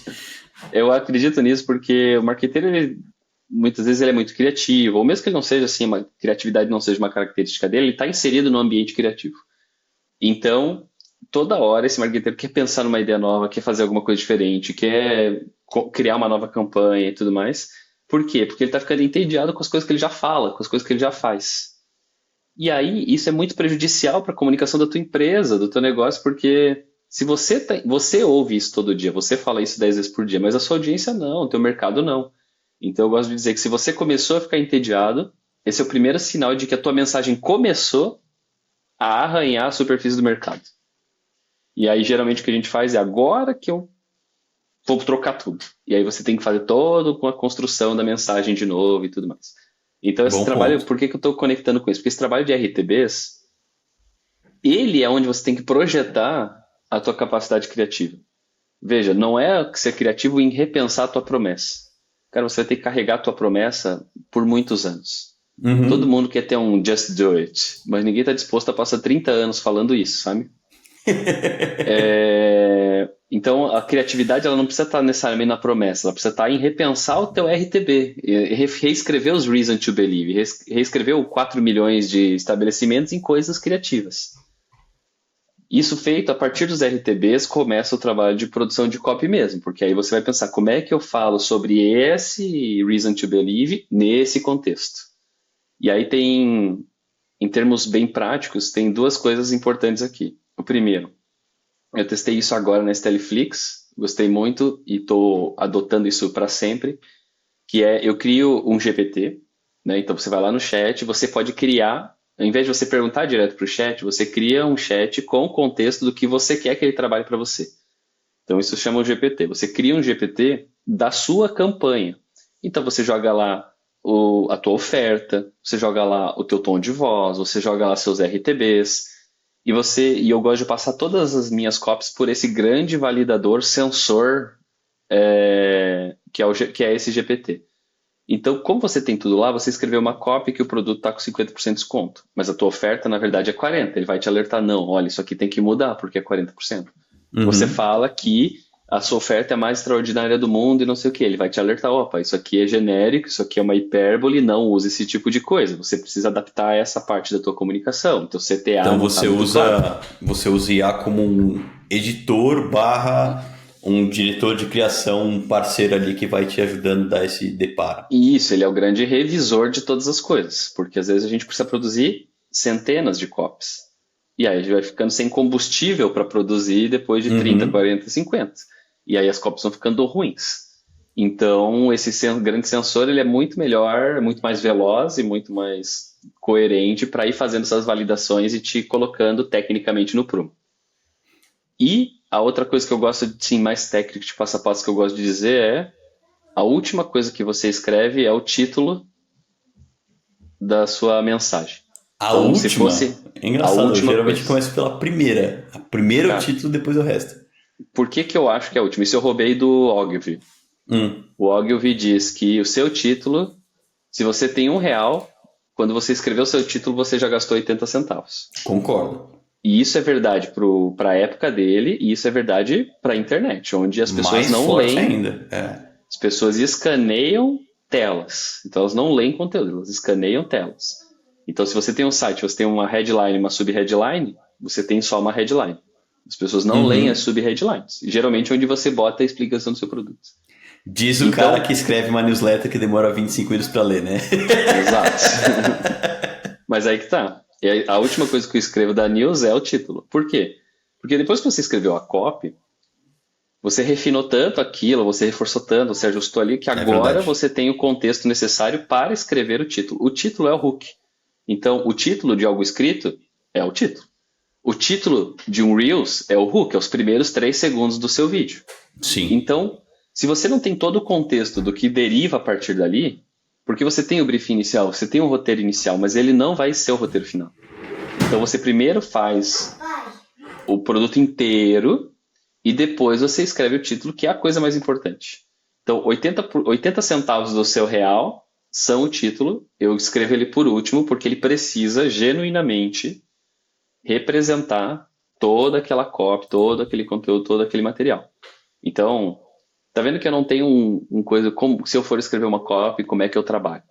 eu acredito nisso porque o marqueteiro, muitas vezes ele é muito criativo, ou mesmo que ele não seja assim, uma criatividade não seja uma característica dele, ele está inserido no ambiente criativo. Então, toda hora esse marqueteiro quer pensar numa ideia nova, quer fazer alguma coisa diferente, quer criar uma nova campanha e tudo mais. Por quê? Porque ele está ficando entediado com as coisas que ele já fala, com as coisas que ele já faz. E aí, isso é muito prejudicial para a comunicação da tua empresa, do teu negócio, porque se você ouve isso todo dia, você fala isso 10 vezes por dia, mas a sua audiência não, o teu mercado não. Então, eu gosto de dizer que se você começou a ficar entediado, esse é o primeiro sinal de que a tua mensagem começou a arranhar a superfície do mercado. E aí, geralmente, o que a gente faz é agora que eu vou trocar tudo. E aí você tem que fazer toda uma construção da mensagem de novo e tudo mais. Então, esse Bom trabalho, ponto. por que que eu estou conectando com isso? Porque esse trabalho de RTBs, ele é onde você tem que projetar a tua capacidade criativa. Veja, não é ser criativo em repensar a tua promessa. Cara, você vai ter que carregar a tua promessa por muitos anos. Todo Uhum. mundo quer ter um just do it, mas ninguém está disposto a passar 30 anos falando isso, sabe? Então, a criatividade ela não precisa estar necessariamente na promessa, ela precisa estar em repensar o teu RTB, reescrever os Reason to Believe, reescrever o 4 milhões de estabelecimentos em coisas criativas. Isso feito, a partir dos RTBs, começa o trabalho de produção de copy mesmo, porque aí você vai pensar como é que eu falo sobre esse Reason to Believe nesse contexto. E aí tem, em termos bem práticos, tem duas coisas importantes aqui. O primeiro, eu testei isso agora na Stelliflix, gostei muito e estou adotando isso para sempre, que é eu crio um GPT, né? Então você vai lá no chat, você pode criar, ao invés de você perguntar direto para o chat, você cria um chat com o contexto do que você quer que ele trabalhe para você. Então isso chama um GPT. Você cria um GPT da sua campanha. Então você joga lá a tua oferta, você joga lá o teu tom de voz, você joga lá seus RTBs, e eu gosto de passar todas as minhas copies por esse grande validador sensor que é esse GPT. Então, como você tem tudo lá, você escreveu uma copy que o produto está com 50% de desconto, mas a tua oferta, na verdade, é 40%. Ele vai te alertar, não, olha, isso aqui tem que mudar, porque é 40%. Você Uhum. fala que a sua oferta é a mais extraordinária do mundo e não sei o que. Ele vai te alertar, opa, isso aqui é genérico, isso aqui é uma hipérbole, não use esse tipo de coisa. Você precisa adaptar essa parte da tua comunicação. Então, CTA Então não está muito claro. você usa IA como um editor barra um diretor de criação, um parceiro ali que vai te ajudando a dar esse deparo. E isso, ele é o grande revisor de todas as coisas, porque às vezes a gente precisa produzir centenas de copies. E aí a gente vai ficando sem combustível para produzir depois de 30, Uhum. 40, 50. E aí as copies vão ficando ruins. Então, esse grande sensor ele é muito melhor, muito mais veloz e muito mais coerente para ir fazendo essas validações e te colocando tecnicamente no prumo. E a outra coisa que eu gosto, sim, mais técnico de passo a passo que eu gosto de dizer é a última coisa que você escreve é o título da sua mensagem. A Como se última, fosse é a engraçado, eu última geralmente coisa. começo pela primeira. A primeira é o Cara, título, depois o resto. por que que eu acho que é a última? Isso eu roubei do Ogilvy. Hum, O Ogilvy diz que o seu título, se você tem R$ 1, quando você escreveu o seu título, você já gastou 80 centavos. concordo. E isso é verdade para a época dele, e isso é verdade para a internet, onde as pessoas Mais não forte leem, ainda. É. as pessoas escaneiam telas. Então elas não leem conteúdo, elas escaneiam telas. Então se você tem um site, você tem uma headline, uma sub-headline, você tem só uma headline. As pessoas não leem as Uhum. sub-headlines. Geralmente é onde você bota a explicação do seu produto. Diz o cara Então, que escreve uma newsletter que demora 25 minutos para ler, né? exato. Mas aí que tá. E aí, a última coisa que eu escrevo da news é o título. Por quê? Porque depois que você escreveu a copy, Você refinou tanto aquilo, você reforçou tanto, você ajustou ali, que É agora verdade. você tem o contexto necessário para escrever o título. O título é o hook. Então, o título de algo escrito é o título. O título de um Reels é o hook, é os primeiros 3 segundos do seu vídeo. Sim. Então, se você não tem todo o contexto do que deriva a partir dali, porque você tem o briefing inicial, você tem o roteiro inicial, mas ele não vai ser o roteiro final. Então, você primeiro faz o produto inteiro e depois você escreve o título, que é a coisa mais importante. Então, 80 centavos do seu real são o título. Eu escrevo ele por último, porque ele precisa genuinamente representar toda aquela copy, todo aquele conteúdo, todo aquele material. Então, tá vendo que eu não tenho um coisa como se eu for escrever uma copy, como é que eu trabalho?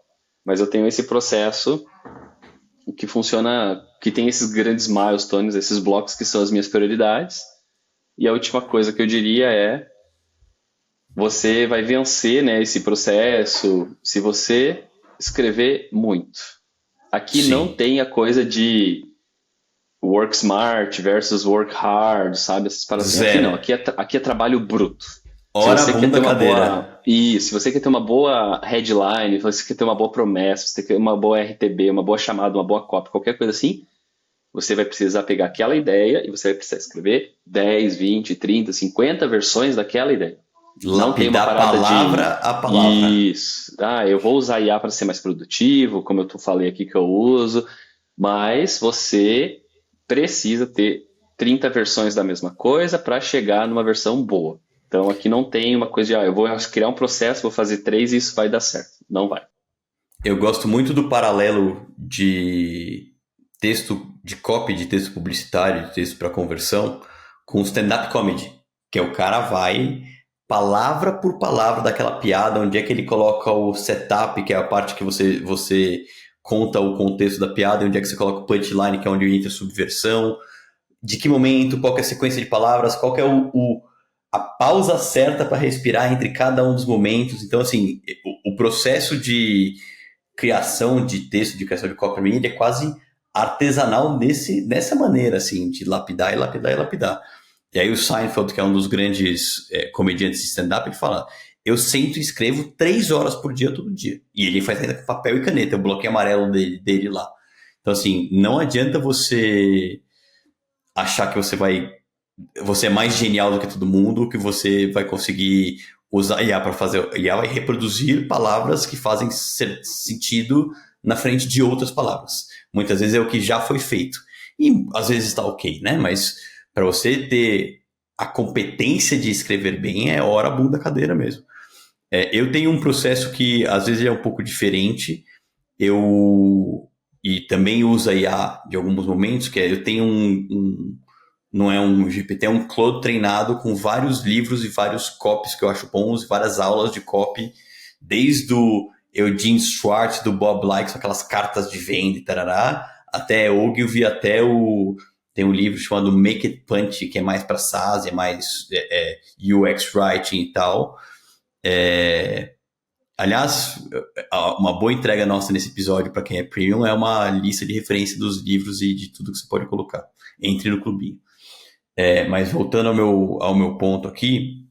Mas eu tenho esse processo que funciona, que tem esses grandes milestones, esses blocos que são as minhas prioridades. E a última coisa que eu diria é: você vai vencer, né, esse processo se você escrever muito. Aqui não Sim. tem a coisa de work smart versus work hard, sabe? Essas paradas assim. Aqui não, Zero. aqui é trabalho bruto. Se Ora você quer ter bunda uma cadeira. boa. Isso, se você quer ter uma boa headline, se você quer ter uma boa promessa, se você quer uma boa RTB, uma boa chamada, uma boa copy, qualquer coisa assim, você vai precisar pegar aquela ideia e você vai precisar escrever 10, 20, 30, 50 versões daquela ideia. Não tem uma Lapidar parada palavra de a palavra. isso, eu vou usar IA para ser mais produtivo, como eu falei aqui que eu uso, mas você precisa ter 30 versões da mesma coisa para chegar numa versão boa. Então aqui não tem uma coisa de, eu vou criar um processo, vou fazer três e isso vai dar certo. Não vai. Eu gosto muito do paralelo de texto, de copy de texto publicitário, de texto para conversão, com stand-up comedy, que é o cara vai palavra por palavra daquela piada, onde é que ele coloca o setup, que é a parte que você conta o contexto da piada, onde é que você coloca o punchline, que é onde entra a subversão, de que momento, qual que é a sequência de palavras, qual que é a pausa certa para respirar entre cada um dos momentos. Então, assim, o processo de criação de texto, de criação de copy read é quase artesanal nessa maneira, assim, de lapidar e lapidar e lapidar. E aí o Seinfeld, que é um dos grandes comediantes de stand-up, ele fala: eu sento e escrevo 3 horas por dia, todo dia. E ele faz ainda com papel e caneta, o bloquinho amarelo dele lá. Então, assim, não adianta você achar que você é mais genial do que todo mundo, que você vai conseguir usar IA para fazer. IA vai reproduzir palavras que fazem sentido na frente de outras palavras. Muitas vezes é o que já foi feito. E às vezes está ok, né? Mas para você ter a competência de escrever bem, é hora bunda cadeira mesmo. Eu tenho um processo que às vezes é um pouco diferente. Eu e também uso a IA de alguns momentos, que eu tenho não é um GPT, é um Claude treinado com vários livros e vários copies que eu acho bons, várias aulas de copy, desde o Eugene Schwartz, do Bob Likes, aquelas cartas de venda e tarará, até Ogilvy, tem um livro chamado Make It Punch, que é mais para SaaS, é mais UX Writing e tal. Aliás, uma boa entrega nossa nesse episódio para quem é premium é uma lista de referência dos livros e de tudo que você pode colocar. Entre no clubinho. Mas voltando ao meu ponto aqui,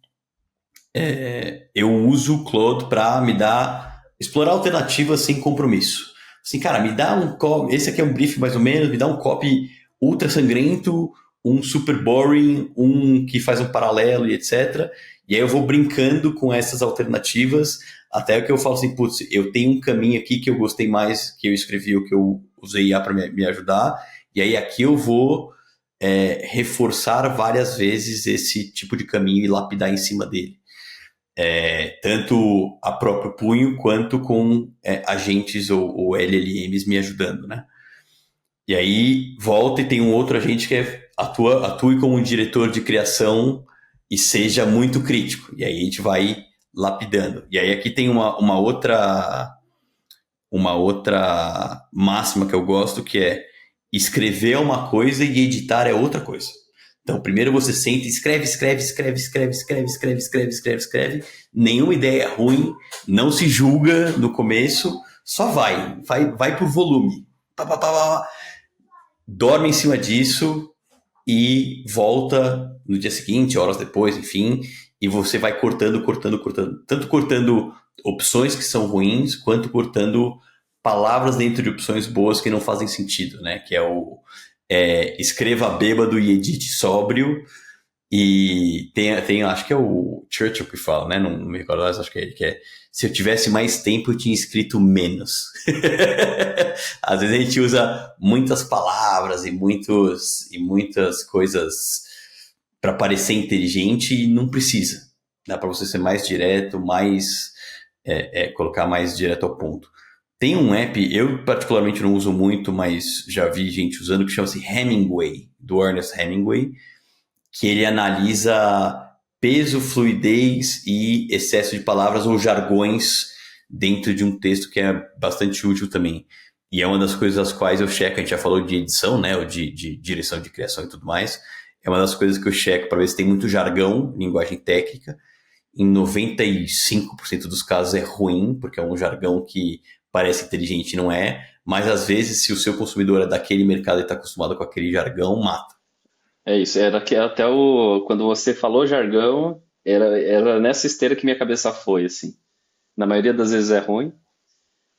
eu uso o Claude para explorar alternativas sem compromisso. Assim, cara, me dá um copy, esse aqui é um brief mais ou menos, me dá um copy ultra sangrento, um super boring, um que faz um paralelo e etc. E aí eu vou brincando com essas alternativas, até que eu falo assim, putz, eu tenho um caminho aqui que eu gostei mais, que eu escrevi, o que eu usei IA para me ajudar, e aí aqui eu vou reforçar várias vezes esse tipo de caminho e lapidar em cima dele. Tanto a próprio punho quanto com agentes ou LLMs me ajudando, né? E aí volta e tem um outro agente que atue como um diretor de criação e seja muito crítico. E aí a gente vai lapidando. E aí aqui tem uma outra máxima que eu gosto, que é: escrever é uma coisa e editar é outra coisa. Então, primeiro você senta e escreve. Nenhuma ideia é ruim, não se julga no começo, só vai por volume. Pá, pá, pá, pá. Dorme em cima disso e volta no dia seguinte, horas depois, enfim, e você vai cortando, cortando, cortando. Tanto cortando opções que são ruins, quanto cortando palavras dentro de opções boas que não fazem sentido, né? Que é o escreva bêbado e edite sóbrio. E tem, acho que é o Churchill que fala, né? Não me recordo, mas acho que é se eu tivesse mais tempo, eu tinha escrito menos. Às vezes a gente usa muitas palavras e muitas coisas para parecer inteligente e não precisa. Dá para você ser mais direto, colocar mais direto ao ponto. Tem um app, eu particularmente não uso muito, mas já vi gente usando, que chama-se Hemingway, do Ernest Hemingway, que ele analisa peso, fluidez e excesso de palavras ou jargões dentro de um texto, que é bastante útil também. E é uma das coisas às quais eu checo, a gente já falou de edição, né, ou de direção de criação e tudo mais, é uma das coisas que eu checo para ver se tem muito jargão, linguagem técnica. Em 95% dos casos é ruim, porque é um jargão que parece inteligente e não é, mas às vezes, se o seu consumidor é daquele mercado e está acostumado com aquele jargão, mata. É isso, era que até quando você falou jargão, era nessa esteira que minha cabeça foi, assim. Na maioria das vezes é ruim,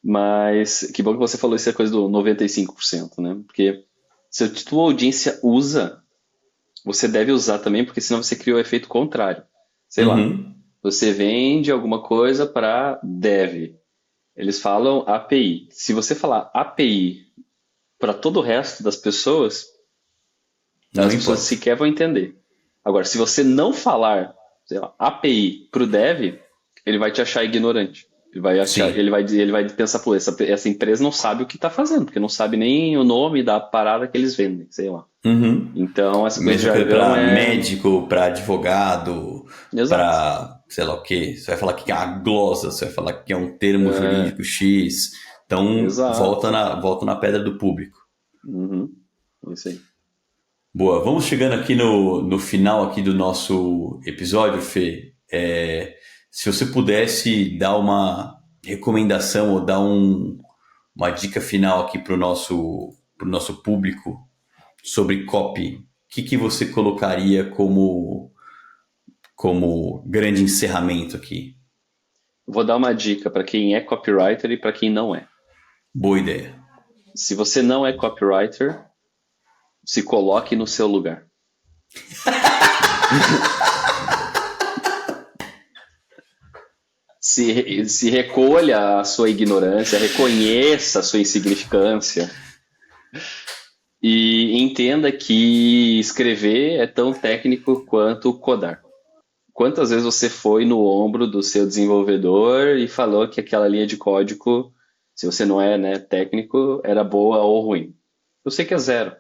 mas que bom que você falou isso, é coisa do 95%, né? Porque se a tua audiência usa, você deve usar também, porque senão você cria o efeito contrário. Sei lá, Uhum. você vende alguma coisa para dev. Eles falam API. Se você falar API para todo o resto das pessoas, Não as pessoas importa. sequer vão entender. Agora, se você não falar, sei lá, API para o dev, ele vai te achar ignorante. Sim. Ele vai pensar, pô, essa empresa não sabe o que está fazendo, porque não sabe nem o nome da parada que eles vendem, sei lá. Uhum. Então, essa coisa de Mesma coisa jargão para é. médico, para advogado, Exato. para sei lá o quê. Você vai falar que é uma glosa, você vai falar que é um termo É, jurídico X. Então, exato. volta na pedra do público. Uhum. Isso aí. Boa, vamos chegando aqui no final aqui do nosso episódio, Fê. Se você pudesse dar uma recomendação ou dar uma dica final aqui para o pro nosso público sobre copy, o que você colocaria como grande encerramento aqui? Vou dar uma dica para quem é copywriter e para quem não é. Boa ideia. Se você não é copywriter, se coloque no seu lugar. Se recolha a sua ignorância, reconheça a sua insignificância e entenda que escrever é tão técnico quanto codar. Quantas vezes você foi no ombro do seu desenvolvedor e falou que aquela linha de código, se você não é, né, técnico, era boa ou ruim? Eu sei que é zero.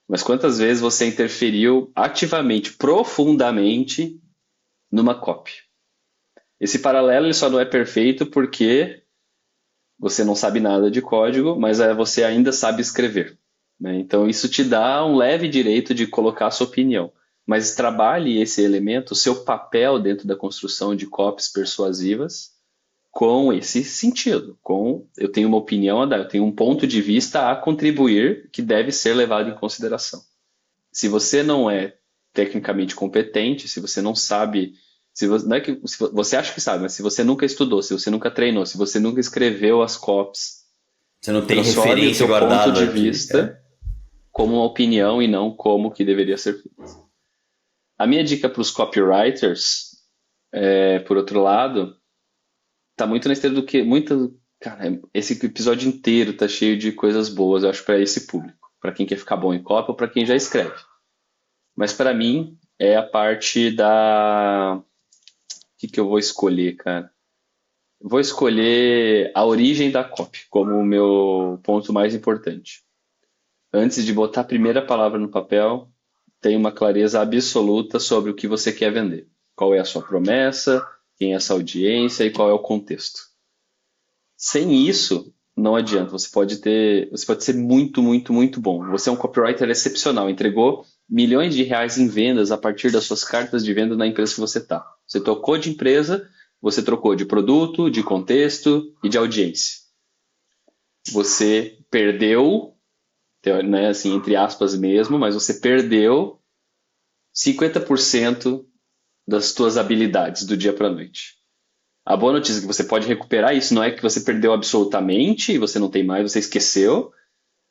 Mas quantas vezes você interferiu ativamente, profundamente, numa copy? Esse paralelo ele só não é perfeito porque você não sabe nada de código, mas você ainda sabe escrever, né? Então isso te dá um leve direito de colocar a sua opinião. Mas trabalhe esse elemento, o seu papel dentro da construção de copies persuasivas, com esse sentido, com eu tenho uma opinião a dar, eu tenho um ponto de vista a contribuir que deve ser levado em consideração. Se você não é tecnicamente competente, se você não sabe, se você, não é que se você acha que sabe, mas se você nunca estudou, se você nunca treinou, se você nunca escreveu as copies, Você não tem transforme o referência teu ponto de guardada de. vista como uma opinião e não como que deveria ser feito. A minha dica para os copywriters, por outro lado, tá muito na esteira do que muito, cara, esse episódio inteiro tá cheio de coisas boas, eu acho, para esse público, para quem quer ficar bom em copy ou para quem já escreve. Mas para mim é a parte da. O que eu vou escolher, cara? Vou escolher a origem da copy como o meu ponto mais importante. Antes de botar a primeira palavra no papel, tenha uma clareza absoluta sobre o que você quer vender. Qual é a sua promessa, quem é essa audiência e qual é o contexto. Sem isso, não adianta. Você pode ser muito, muito, muito bom. Você é um copywriter excepcional, entregou milhões de reais em vendas a partir das suas cartas de venda na empresa que você está. Você trocou de empresa, você trocou de produto, de contexto e de audiência. Você perdeu, né, assim, entre aspas mesmo, mas você perdeu 50% das tuas habilidades do dia para a noite. A boa notícia é que você pode recuperar isso, não é que você perdeu absolutamente, você não tem mais, você esqueceu,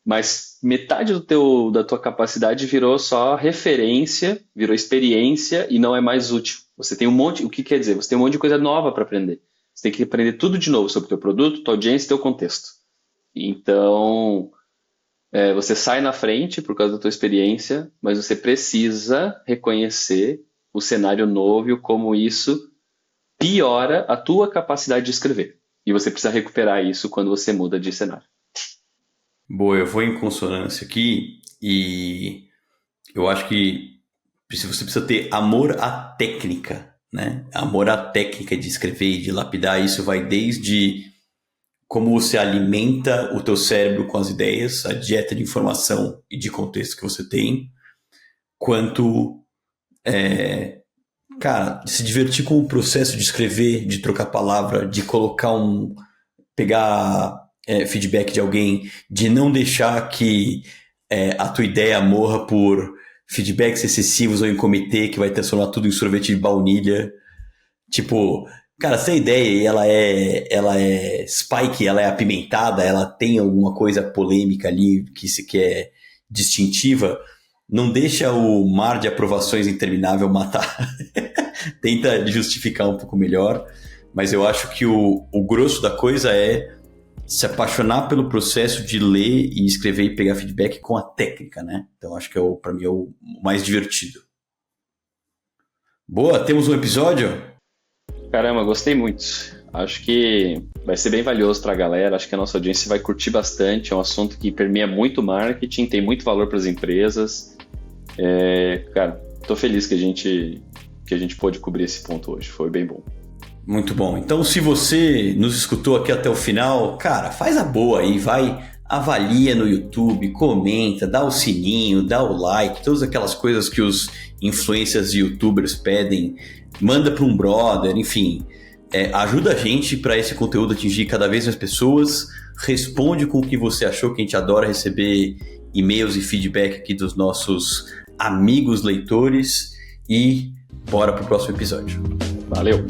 mas metade da tua capacidade virou só referência, virou experiência e não é mais útil. Você tem um monte, o que quer dizer? Você tem um monte de coisa nova para aprender. Você tem que aprender tudo de novo sobre o teu produto, tua audiência e teu contexto. Então, você sai na frente por causa da tua experiência, mas você precisa reconhecer o cenário novo e como isso piora a tua capacidade de escrever. E você precisa recuperar isso quando você muda de cenário. Boa, eu vou em consonância aqui e eu acho que você precisa ter amor à técnica, né? Amor à técnica de escrever e de lapidar. Isso vai desde como você alimenta o teu cérebro com as ideias, a dieta de informação e de contexto que você tem, quanto, de se divertir com o processo de escrever, de trocar palavra, de pegar feedback de alguém, de não deixar que a tua ideia morra por feedbacks excessivos ou em comitê que vai transformar tudo em sorvete de baunilha. Tipo, cara, se a ideia ela é spike, ela é apimentada, ela tem alguma coisa polêmica ali que é distintiva, não deixa o mar de aprovações interminável matar. Tenta justificar um pouco melhor, mas eu acho que o grosso da coisa é se apaixonar pelo processo de ler e escrever e pegar feedback com a técnica, né? Então acho que para mim é o mais divertido. Boa, temos um episódio? Caramba, gostei muito. Acho que vai ser bem valioso para a galera. Acho que a nossa audiência vai curtir bastante. É um assunto que permeia muito marketing, tem muito valor para as empresas. Cara, tô feliz que a gente pôde cobrir esse ponto hoje. Foi bem bom. Muito bom. Então, se você nos escutou aqui até o final, cara, faz a boa aí, vai, avalia no YouTube, comenta, dá o sininho, dá o like, todas aquelas coisas que os influencers e youtubers pedem, manda para um brother, enfim, ajuda a gente para esse conteúdo atingir cada vez mais pessoas, responde com o que você achou, que a gente adora receber e-mails e feedback aqui dos nossos amigos leitores e bora pro próximo episódio. Valeu!